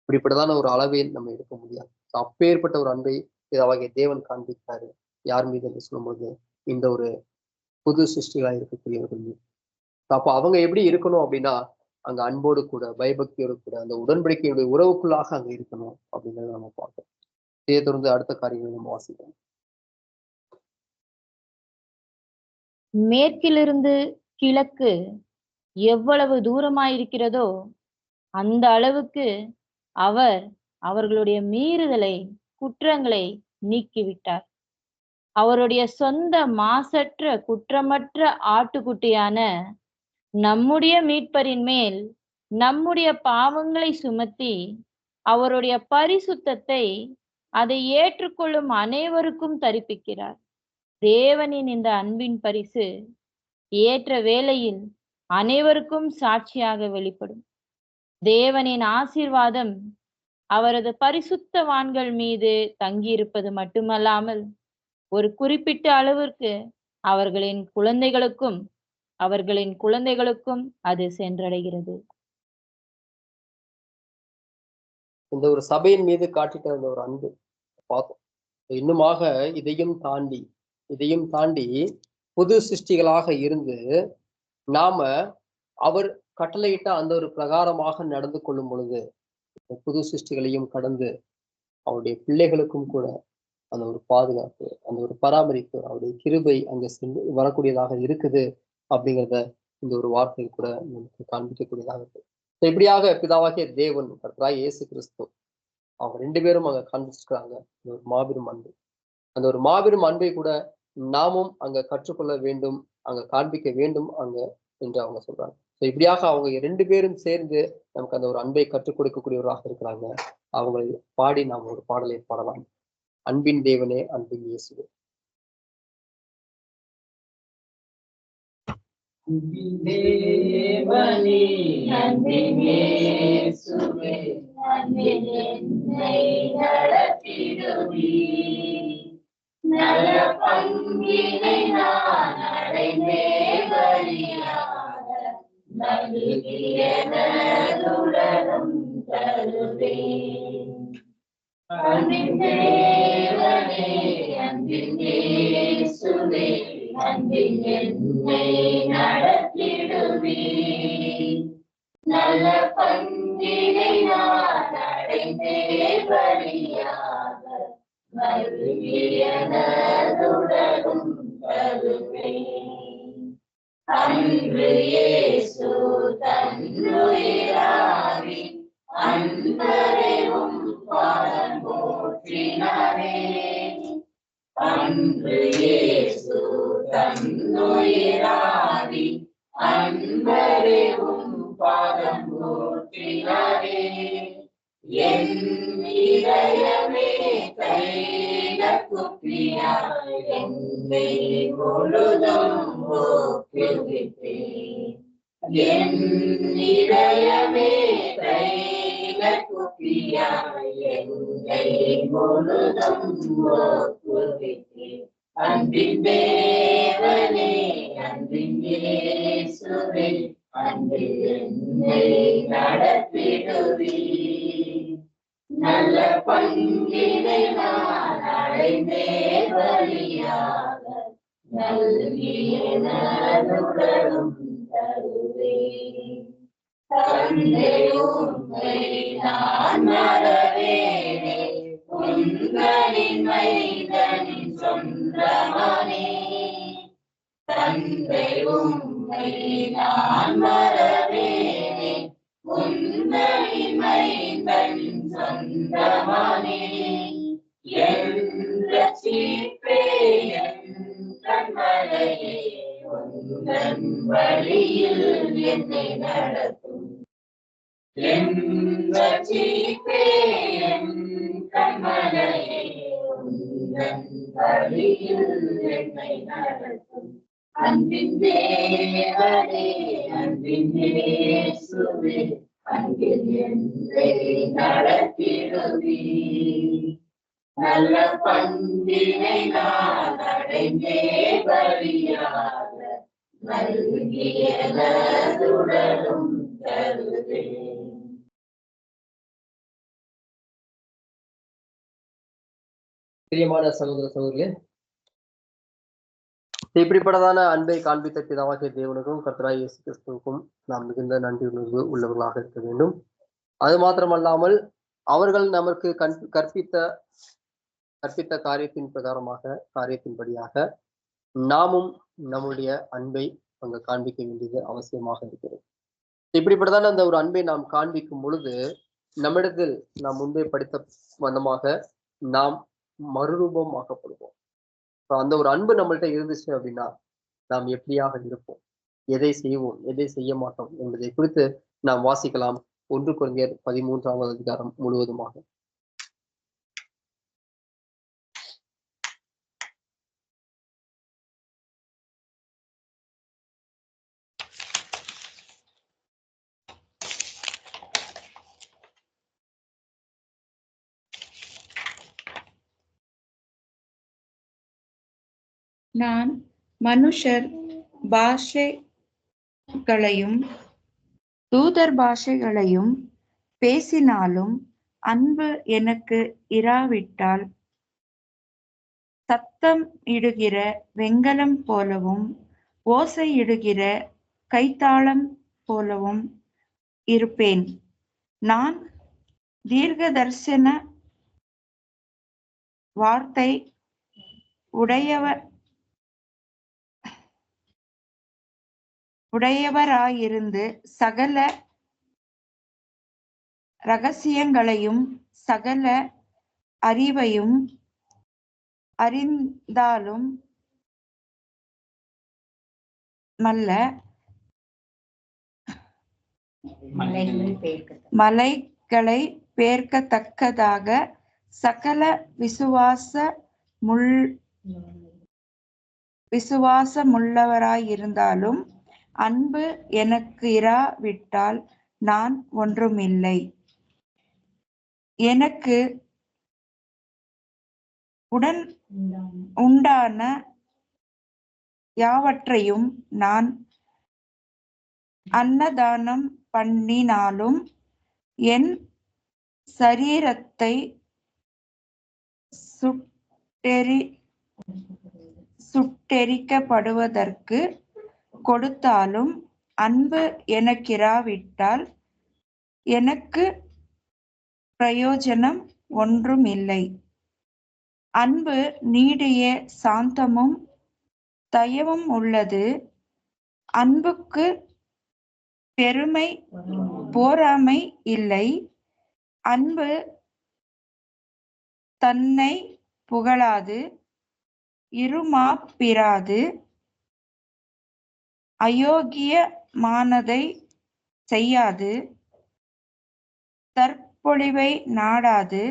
இப்படிப்பட்டதான ஒரு அளவை நம்ம எடுக்க முடியாது. அப்பேற்பட்ட ஒரு அன்பை இதாகிய தேவன் காண்பித்தாரு. யார் மீது என்று சொல்லும்போது இந்த ஒரு புது சிருஷ்டிகளாக இருக்கக்கூடியவர்கள் மீது. அப்போ அவங்க எப்படி இருக்கணும் அப்படின்னா, அங்க அன்போடு கூட பயபக்தியோடு கூட அந்த உடன்படிக்கையுடைய உறவுக்குள்ளாக அங்க இருக்கணும் அப்படிங்கிறத நம்ம பார்க்கணும். இதை தொடர்ந்து அடுத்த காரியங்களை நம்ம வாசிக்கணும். மேற்கிலிருந்து கிழக்கு எவ்வளவு தூரமாயிருக்கிறதோ அந்த அளவுக்கு அவர் அவர்களுடைய மீறுதலை குற்றங்களை நீக்கிவிட்டார். அவருடைய சொந்த மாசற்ற குற்றமற்ற ஆட்டுக்குட்டியான நம்முடைய மீட்பரின் மேல் நம்முடைய பாவங்களை சுமத்தி அவருடைய பரிசுத்தத்தை அதை ஏற்றுக்கொள்ளும் அனைவருக்கும் தரிப்பிக்கிறார். தேவனின் இந்த அன்பின் பரிசு ஏற்ற வேளையில் அனைவருக்கும் சாட்சியாக வெளிப்படும். தேவனின் ஆசீர்வாதம் அவரது பரிசுத்தவான்கள் மீது தங்கியிருப்பது மட்டுமல்லாமல் ஒரு குறிப்பிட்ட அளவிற்கு அவர்களின் குழந்தைகளுக்கும் அது சென்றடைகிறது. இந்த ஒரு சபையின் மீது காட்டிட்ட அந்த ஒரு அன்பு பார்த்தோம். இன்னுமாக இதையும் தாண்டி புது சிருஷ்டிகளாக இருந்து நாம அவர் கட்டளையிட்ட அந்த ஒரு பிரகாரமாக நடந்து கொள்ளும் பொழுது புது சிருஷ்டிகளையும் கடந்து அவருடைய பிள்ளைகளுக்கும் கூட அந்த ஒரு பாதுகாப்பு, அந்த ஒரு பராமரிப்பு, அவருடைய கிருபை அங்க சென்று வரக்கூடியதாக இருக்குது அப்படிங்கிறத இந்த ஒரு வார்த்தை கூட நமக்கு காண்பிக்கக்கூடியதாக இருக்கு. இப்படியாக பிதாவாகிய தேவன் கர்த்தராகிய இயேசு கிறிஸ்து அவங்க 2 பேரும் அங்க காண்பிச்சிருக்காங்க ஒரு மாபெரும் அன்பு. அந்த ஒரு மாபெரும் அன்பை கூட நாமும் அங்க கற்றுக்கொள்ள வேண்டும், அங்க காண்பிக்க வேண்டும் அங்க என்று அவங்க சொல்றாங்க. இப்படியாக அவங்க 2 பேரும் சேர்ந்து நமக்கு அந்த ஒரு அன்பை கற்றுக் கொடுக்கக்கூடியவராக இருக்கிறாங்க. அவங்களை பாடி நாம் ஒரு பாடலை பாடலாம். அன்பின் தேவனே, அன்பின் இயேசுவே. அன்பின் தேவனே, அன்பின் இயேசுவே, அன்பின் என்னை நடத்திடுவீர். நல்ல பங்கினை நான் அடைந்தே வழியாக நல்கியனதுடனும் தருவேன். அன்பின் தேவனே, அன்பின் இயேசுவே, அன்பின் என்னை நடத்திடுவீர். நல்ல பங்கினை நான் அடைந்தே வழியாக நல்கியனதுடனும் தருவேன். அன்று இயேசு தன்னுயிராவி அன்பரையும் பாதம் போற்றினாரே. அன்று இயேசு தன்னுயிராவி அன்பரையும் பாதம் போற்றினாரே. என் இதயமே கையில குப்பியாய் என்னை முழுதும் ஊக்குவித்தேன். என் இதயமே கையில குப்பியாய் என்னை முழுதும் ஊக்குவித்தேன். அன்பின் தேவனே, அன்பின் இயேசுவே, அன்பில் என்னை நடத்திடுவீர். நல்ல பங்கினை நான் அடைந்தே வழியாக நல்கியனதுடனும் தருவேன். தந்தை உம்மை நான் மறவேனே, உங்களின் மைந்தனின் சொந்தமானே. தந்தை உம்மை நான் மறவேனே, உங்களின் மைந்தனின் சொந்தமானே. என் ரட்சிப்பே, என் கண்மலையே, உந்தன் வழியில் என்னை நடத்தும். என் ரட்சிப்பே, என் கண்மலையே, உந்தன் வழியில் என்னை நடத்தும். அன்பின் தேவனே, அன்பின் இயேசுவே, அன்பில் என்னை நடத்திடுவீர். நல்ல பங்கினை நான் அடைந்தே வழியாக நல்கியனதுடனும் தருவேன். பிரியமான சகோதர சகோதரிகளே, இப்படிப்பட்டதான அன்பை காண்பித்த பிதாவாகிய தேவனுக்கும் கர்த்தராகிய இயேசு கிறிஸ்துவுக்கும் நாம் மிகுந்த நன்றி உணர்வு உள்ளவர்களாக இருக்க வேண்டும். அது மாத்திரமல்லாமல் அவர்கள் நமக்கு கற்பித்த காரியத்தின்படியாக நாமும் நம்முடைய அன்பை அங்கு காண்பிக்க வேண்டியது அவசியமாக இருக்கிறது. இப்படிப்பட்டதான அந்த ஒரு அன்பை நாம் காண்பிக்கும் பொழுது நம்மிடத்தில் நாம் முன்பே படித்த வண்ணமாக நாம் மறுரூபமாக்கப்படுவோம். அந்த ஒரு அன்பு நம்மள்கிட்ட இருந்துச்சு அப்படின்னா நாம் எப்படியாக இருப்போம், எதை செய்வோம், எதை செய்ய மாட்டோம் என்பதை குறித்து நாம் வாசிக்கலாம். 1 கொரிந்தியர் 13ஆம் அதிகாரம் முழுவதுமாக. நான் மனுஷர் பாஷைகளையும் தூதர் பாஷைகளையும் பேசினாலும் அன்பு எனக்கு இராவிட்டால் சத்தம் இடுகிற வெண்கலம் போலவும் ஓசையிடுகிற கைத்தாளம் போலவும் இருப்பேன். நான் தீர்க்கதரிசன வார்த்தை உடையவராயிருந்து சகல இரகசியங்களையும் சகல அறிவையும் அறிந்தாலும் நல்ல மலைகளை பெயர்க்கத்தக்கதாக சகல விசுவாசமுள்ளவராயிருந்தாலும் அன்பு எனக்கு இராவிட்டால் நான் ஒன்றுமில்லை. எனக்கு உண்டான யாவற்றையும் நான் அன்னதானம் பண்ணினாலும் என் சரீரத்தை சுட்டெரிக்கப்படுவதற்கு கொடுத்தாலும் அன்பு எனக்கிராவிட்டால் எனக்கு பிரயோஜனம் ஒன்றுமில்லை. அன்பு நீடிய சாந்தமும் தயவும் உள்ளது. அன்புக்கு பொறாமை இல்லை. அன்பு தன்னை புகழாது, இருமாப்பிராது, அயோக்கியமானதை செய்யாது, தற்பொழிவை நாடாது,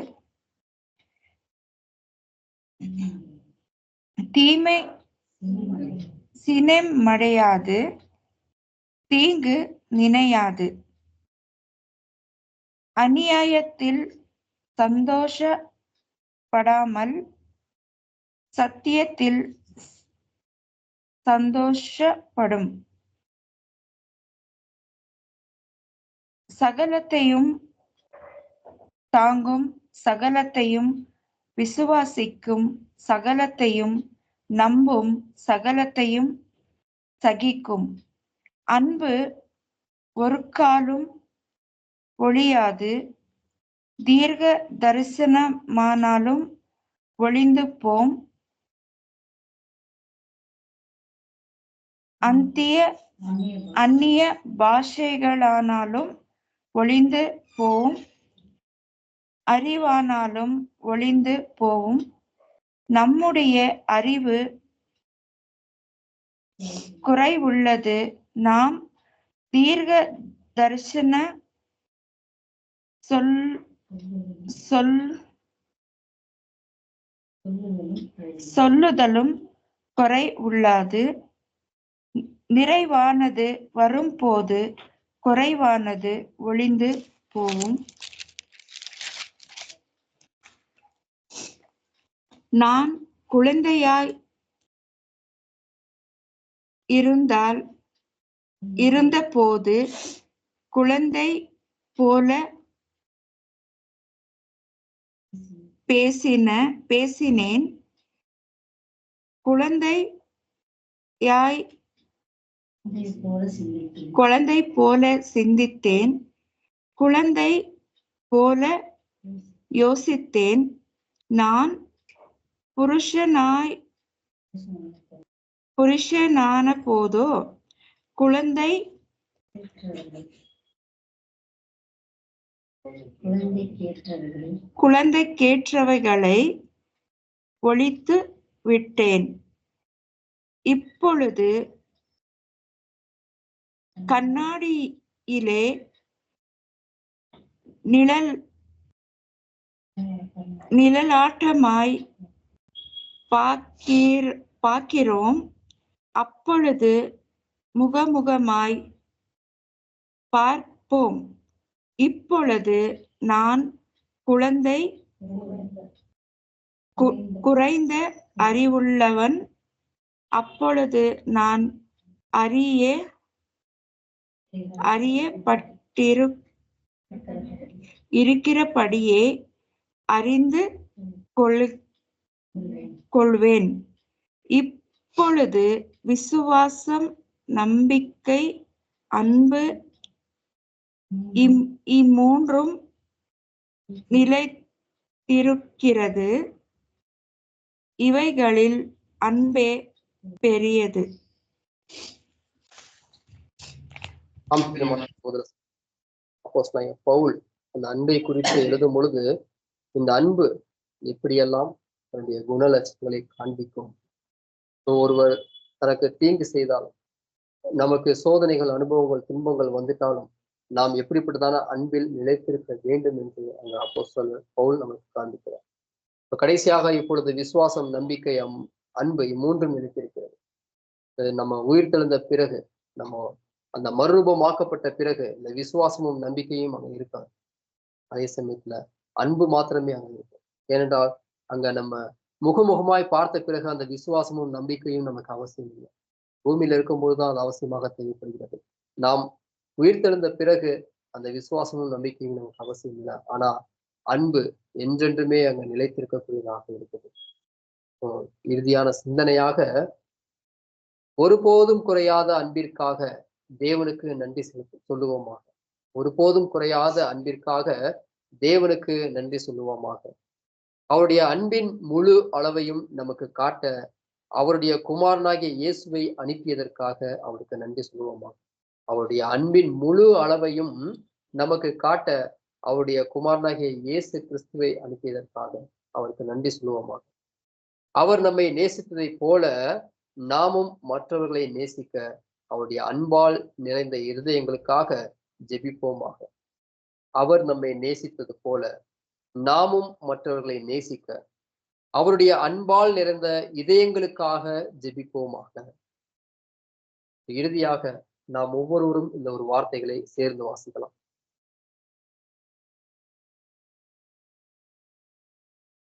தீமை சினமடையாது, தீங்கு நினையாது, அநியாயத்தில் சந்தோஷப்படாமல் சத்தியத்தில் சந்தோஷப்படும். சகலத்தையும் தாங்கும், சகலத்தையும் விசுவாசிக்கும், சகலத்தையும் நம்பும், சகலத்தையும் சகிக்கும். அன்பு ஒருக்காலும் ஒழியாது. தீர்க்க தரிசனமானாலும் ஒழிந்து போம். அந்நிய பாஷைகளானாலும் ஒழிந்து போவும். அறிவானாலும் ஒழிந்து போவும். நம்முடைய அறிவு குறைவுள்ளது. நாம் தீர்க்க தரிசன சொல்லுதலும் குறை உள்ளது. நிறைவானது வரும்போது குறைவானது ஒழிந்து போகும். நான் குழந்தையாய் இருந்தபோது குழந்தை போல பேசினேன். குழந்தை போல சிந்தித்தேன். குழந்தை போல யோசித்தேன். நான் புருஷனான போதோ குழந்தைக்கேற்றவைகளை ஒழித்து விட்டேன். இப்பொழுது கண்ணாடியிலே நிழலாட்டமாய் பார்க்கிறோம். அப்பொழுது முகமுகமாய் பார்ப்போம். இப்பொழுது நான் குறைந்த அறிவுள்ளவன். அப்பொழுது நான் இருக்கிறபடியே அறிந்து கொள்வேன். இப்பொழுது விசுவாசம், நம்பிக்கை, அன்பு இம்மூன்றும் நிலைத்திருக்கிறது. இவைகளில் அன்பே பெரியது. பவுல் அந்த அன்பை குறித்து எழுதும் பொழுது இந்த அன்பு எப்படியெல்லாம் தன்னுடைய குணலட்சணங்களை காண்பிக்கும். ஒருவர் தனக்கு தீங்கு செய்தாலும், நமக்கு சோதனைகள், அனுபவங்கள், துன்பங்கள் வந்துட்டாலும் நாம் எப்படிப்பட்டதான அன்பில் நிலைத்திருக்க வேண்டும் என்று அங்க அப்போஸ்தலர் பவுல் நமக்கு காண்பிக்கிறார். இப்ப கடைசியாக இப்பொழுது விசுவாசம், நம்பிக்கை, அன்பு மூன்றும் நிலைத்திருக்கிறது. நம்ம உயிர் தெழுந்த பிறகு, நம்ம அந்த மறுரூபமாக்கப்பட்ட பிறகு இந்த விசுவாசமும் நம்பிக்கையும் அங்க இருக்காது. அதே சமயத்துல அன்பு மாத்திரமே அங்க இருக்கும். ஏனென்றால் அங்க நம்ம முகமுகமாய் பார்த்த பிறகு அந்த விசுவாசமும் நம்பிக்கையும் நமக்கு அவசியம் இல்லை. பூமியில இருக்கும்போதுதான் அது அவசியமாக தேவைப்படுகிறது. நாம் உயிர்த்தெழுந்த பிறகு அந்த விசுவாசமும் நம்பிக்கையும் நமக்கு அவசியம் இல்லை. ஆனா அன்பு என்றென்றுமே அங்க நிலைத்திருக்கக்கூடியதாக இருக்குது. இறுதியான சிந்தனையாக, ஒருபோதும் குறையாத அன்பிற்காக தேவனுக்கு நன்றி சொல்லுவோமாக. ஒருபோதும் குறையாத அன்பிற்காக தேவனுக்கு நன்றி சொல்லுவோமாக. அவருடைய அன்பின் முழு அளவையும் நமக்கு காட்ட அவருடைய குமாரனாகிய இயேசுவை அனுப்பியதற்காக அவருக்கு நன்றி சொல்லுவோமாக. அவருடைய அன்பின் முழு அளவையும் நமக்கு காட்ட அவருடைய குமாரனாகிய இயேசு கிறிஸ்துவை அனுப்பியதற்காக அவருக்கு நன்றி சொல்லுவோமாக. அவர் நம்மை நேசித்ததை போல நாமும் மற்றவர்களை நேசிக்க அவருடைய அன்பால் நிறைந்த இருதயங்களுக்காக ஜெபிப்போமாக. அவர் நம்மை நேசித்தது போல நாமும் மற்றவர்களை நேசிக்க அவருடைய அன்பால் நிறைந்த இதயங்களுக்காக ஜெபிப்போமாக. இறுதியாக நாம் ஒவ்வொருவரும் இந்த ஒரு வார்த்தைகளை சேர்ந்து வாசிக்கலாம்.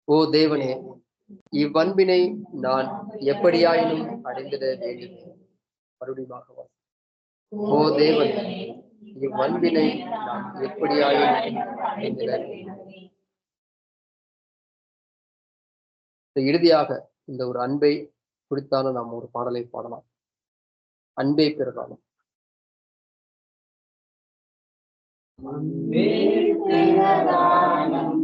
ஓ தேவனே, இவ்வன்பினை நான் எப்படியாயினும் அடைந்திட வேண்டும். மறுபடியும் ஓ தேவனே, இவ்வன்பினை நான் எப்படியாயினும் அடைந்திட வேண்டும். இறுதியாக இந்த ஒரு அன்பை குறித்தான நாம் ஒரு பாடலை பாடலாம். அன்பே பிறதானம். அன்பே பிரதானம்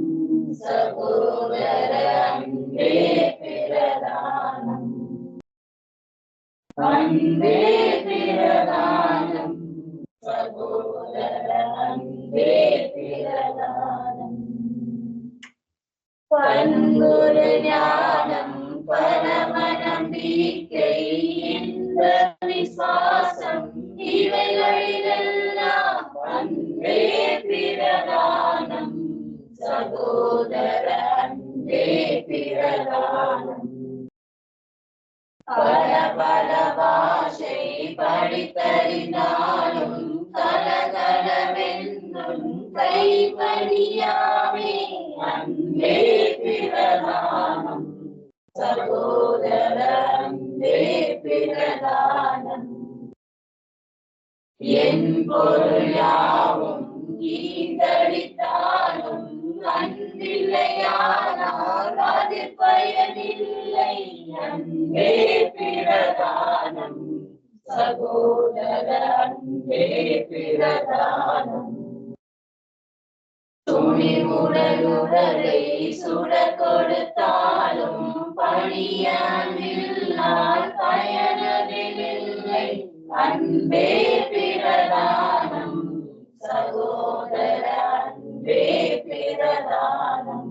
சகோதர அன்பே பிரதானம். அன்பே பிரதானம் சகோதர அன்பே பிரதானம். பண்புரு ஞானம் பரம நம்பிக்கை இந்த விசுவாசம் இவைகளிலெல்லாம் அன்பே பிரதானம் சகோதர அன்பே பிரதானம். பல பல பாஷை படித்தறிந்தாலும் கலகலவென்றும் கைப்பணியாமே அன்பே பிரதானம் சகோதர அன்பே பிரதானம். என் பொருள் யாவும் ஈந்தளித்தாலும் அன்பில்லையானால் அது பயனில்லை அன்பே பிரதானம் சகோதர அன்பே பிரதானம். துணி உடலுடலை சுட கொடுத்தாலும் பணியால் பயனதில்லை அன்பே பிரதானம் சகோதர அன்பே பிரதானம்.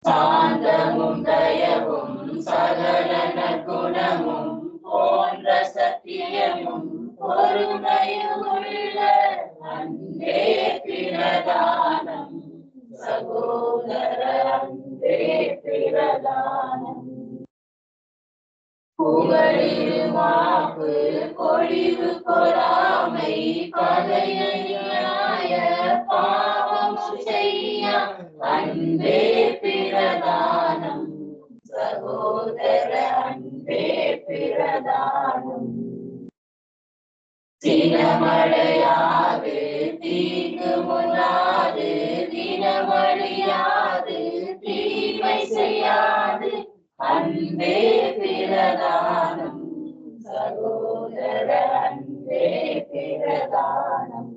சாந்தமும் தயவும் சகல நற்குணமும் போன்ற சத்தியமும் பொறுமையும் உள்ள அன்பே பிரதானம் சகோதர அன்பே பிரதானம். புகழிருமாப்பு பொழிவு பொறாமை பகையாய பாவமும் செய்ய அன்பே பிரதானம் சகோதர அன்பே பிரதானம். தினமழையாது தீங்கு முன்னாது தினமழியாது தீமை செய்யாது அன்பே பிரதானம் சகோதர அன்பே பிரதானம்.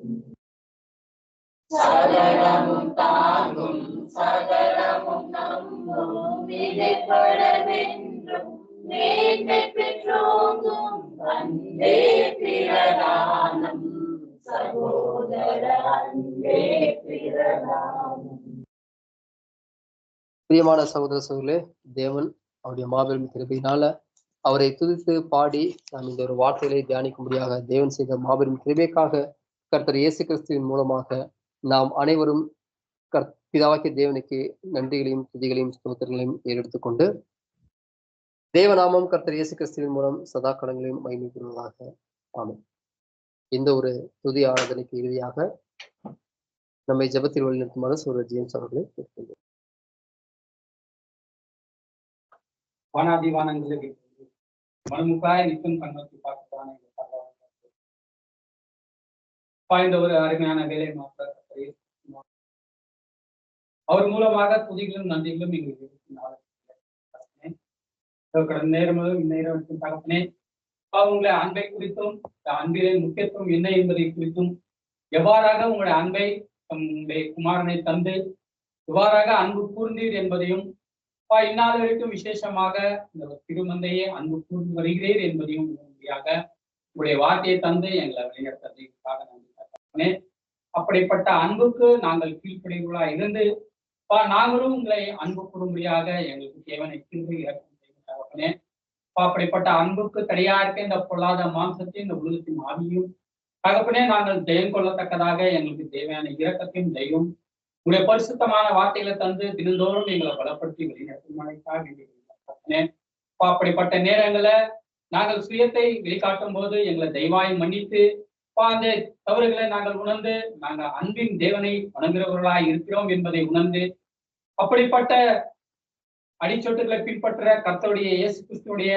சகலமும் தாங்கும் சகலமும் நம்பும் மிகைப்படவென்றும் மேன்மை பெற்றோங்கும் அன்பே பிரதானம் சகோதர அன்பே பிரதானம். பிரியமான சகோதர சகோதரர்களே, தேவன் அவருடைய மாபெரும் கிருபையினால அவரை துதித்து பாடி நாம் இந்த ஒரு வார்த்தைகளை தியானிக்கும்படியாக தேவன் செய்த மாபெரும் கிருபைக்காக கர்த்தர் இயேசு கிறிஸ்துவின் மூலமாக நாம் அனைவரும் பிதாவாகிய தேவனுக்கு நன்றிகளையும் துதிகளையும் ஸ்தோத்திரங்களையும் ஏறெடுத்துக் கொண்டு தேவநாமம் கர்த்தர் இயேசு கிறிஸ்துவின் மூலம் சதா கடங்களையும் மகிமைப்படுவதாக. ஆமென். இந்த ஒரு துதி ஆராதனைக்கு இறுதியாக நம்மை ஜெபத்தில் வழிநடத்துமாறு சகோதரர் ஜேம்ஸ் அவர்களை கேட்கின்றோம். வானாதிவானங்களுக்கு மனமுக்காய் நிற்கும் கண்ணோக்கி பார்க்கத்தானே இந்த ஒரு அருமையான வேலை மாற்ற அவர் மூலமாக துதிகளும் நன்றிகளும் எங்களுக்கு நேரமும் இந்நேரம் தகப்பனே உங்களை அன்பை குறித்தும் அன்பிலே முக்கியத்துவம் என்ன என்பதை குறித்தும் எவ்வாறாக உங்களுடைய அன்பை உங்களுடைய குமாரனை தந்து எவ்வாறாக அன்பு கூர்ந்தீர் என்பதையும் இந்நாள் வரைக்கும் விசேஷமாக இந்த திருமந்தையே அன்பு கூர்ந்து வருகிறீர் என்பதையும் உறுதியாக உங்களுடைய வார்த்தையை தந்து எங்களை வழிநடத்துவதற்காக நன்றி. அப்படிப்பட்ட அன்புக்கு நாங்கள் கீழ்ப்படிகளா இருந்து நாங்களும் உங்களை அன்பு கூறும்படியாக எங்களுக்கு தேவனை கிருபை இறக்கம் தகப்பனே. அப்படிப்பட்ட அன்புக்கு தடையா இருக்க இந்த பொல்லாத மாம்சத்தை இந்த உலகத்தின் ஆவியும் தகப்பனே நாங்கள் ஜெயம் கொள்ளத்தக்கதாக எங்களுக்கு தேவையான இரக்கத்தையும் ஜெயம் உங்களுடைய பரிசுத்தமான வார்த்தைகளை தந்து தினந்தோறும் எங்களை பலப்படுத்தி வெளிநடத்தும். அப்படிப்பட்ட நேரங்களை நாங்கள் சுயத்தை வெளிக்காட்டும் போது எங்களை தெய்வாய் மன்னித்து அந்த தவறுகளை நாங்கள் உணர்ந்து நாங்கள் அன்பின் தேவனை வணங்குகிறவர்களாய் இருக்கிறோம் என்பதை உணர்ந்து அப்படிப்பட்ட அடிச்சொட்டுகளை பின்பற்ற கர்த்தருடைய இயேசு கிறிஸ்துடைய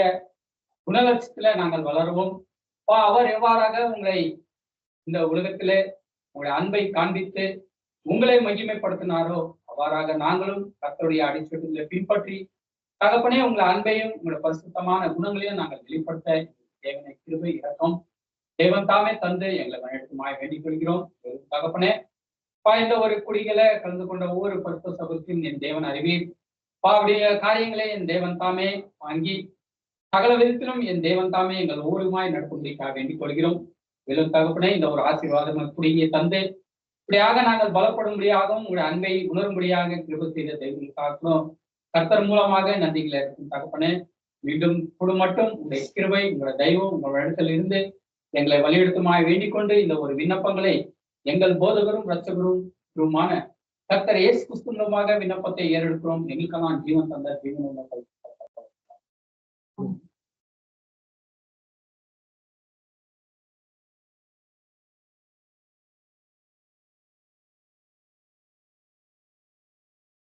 குணலட்சத்துல நாங்கள் வளருவோம். அவர் எவ்வாறாக உங்களை இந்த உலகத்திலே உங்களுடைய அன்பை காண்பித்து உங்களை மகிமைப்படுத்தினாரோ அவ்வாறாக நாங்களும் கர்த்தருடைய அடிச்சொட்டுகளை பின்பற்றி தகப்பனே உங்களை அன்பையும் உங்களுடைய பரிசுத்தமான குணங்களையும் நாங்கள் வெளிப்படுத்த தேவனை கிருபை இறக்கம் தேவன் தாமே தந்து எங்களை வழிநடத்துமாய் வேண்டிக் கொள்கிறோம். தகப்பனே இந்த ஒரு குடிகளை கலந்து கொண்ட ஒவ்வொரு பரிசுத்த சபைக்கும் என் தேவன் அறிவீர். அவருடைய காரியங்களை என் தேவன் தாமே வாங்கி சகல விதத்திலும் என் தேவன் தாமே எங்கள் ஒவ்வொருமாய் நடக்கும்படிக்காக வேண்டிக் கொள்கிறோம். மேலும் தகப்பனே இந்த ஒரு ஆசீர்வாதம் குடியை தந்து இப்படியாக நாங்கள் பலப்படும்படியாகவும் உங்களுடைய அன்பை உணரும்படியாக கிருபை செய்த தெய்வங்களுக்காகவும் கர்த்தர் மூலமாக நன்றிகளை இருக்கும் தகப்பனே. மீண்டும் மட்டும் உங்களுடைய கிருபை உங்களுடைய தெய்வம் உங்கள் இடத்துல இருந்து எங்களை வழிநடத்துமாய் வேண்டிக் கொண்டு இந்த ஒரு விண்ணப்பங்களை எங்கள் போதகரும் இரட்சகருமான கர்த்தர் இயேசு கிறிஸ்து மூலமாக விண்ணப்பத்தை ஏறெடுக்கிறோம். எங்களுக்கெல்லாம் ஜீவன் தந்த ஜீவன்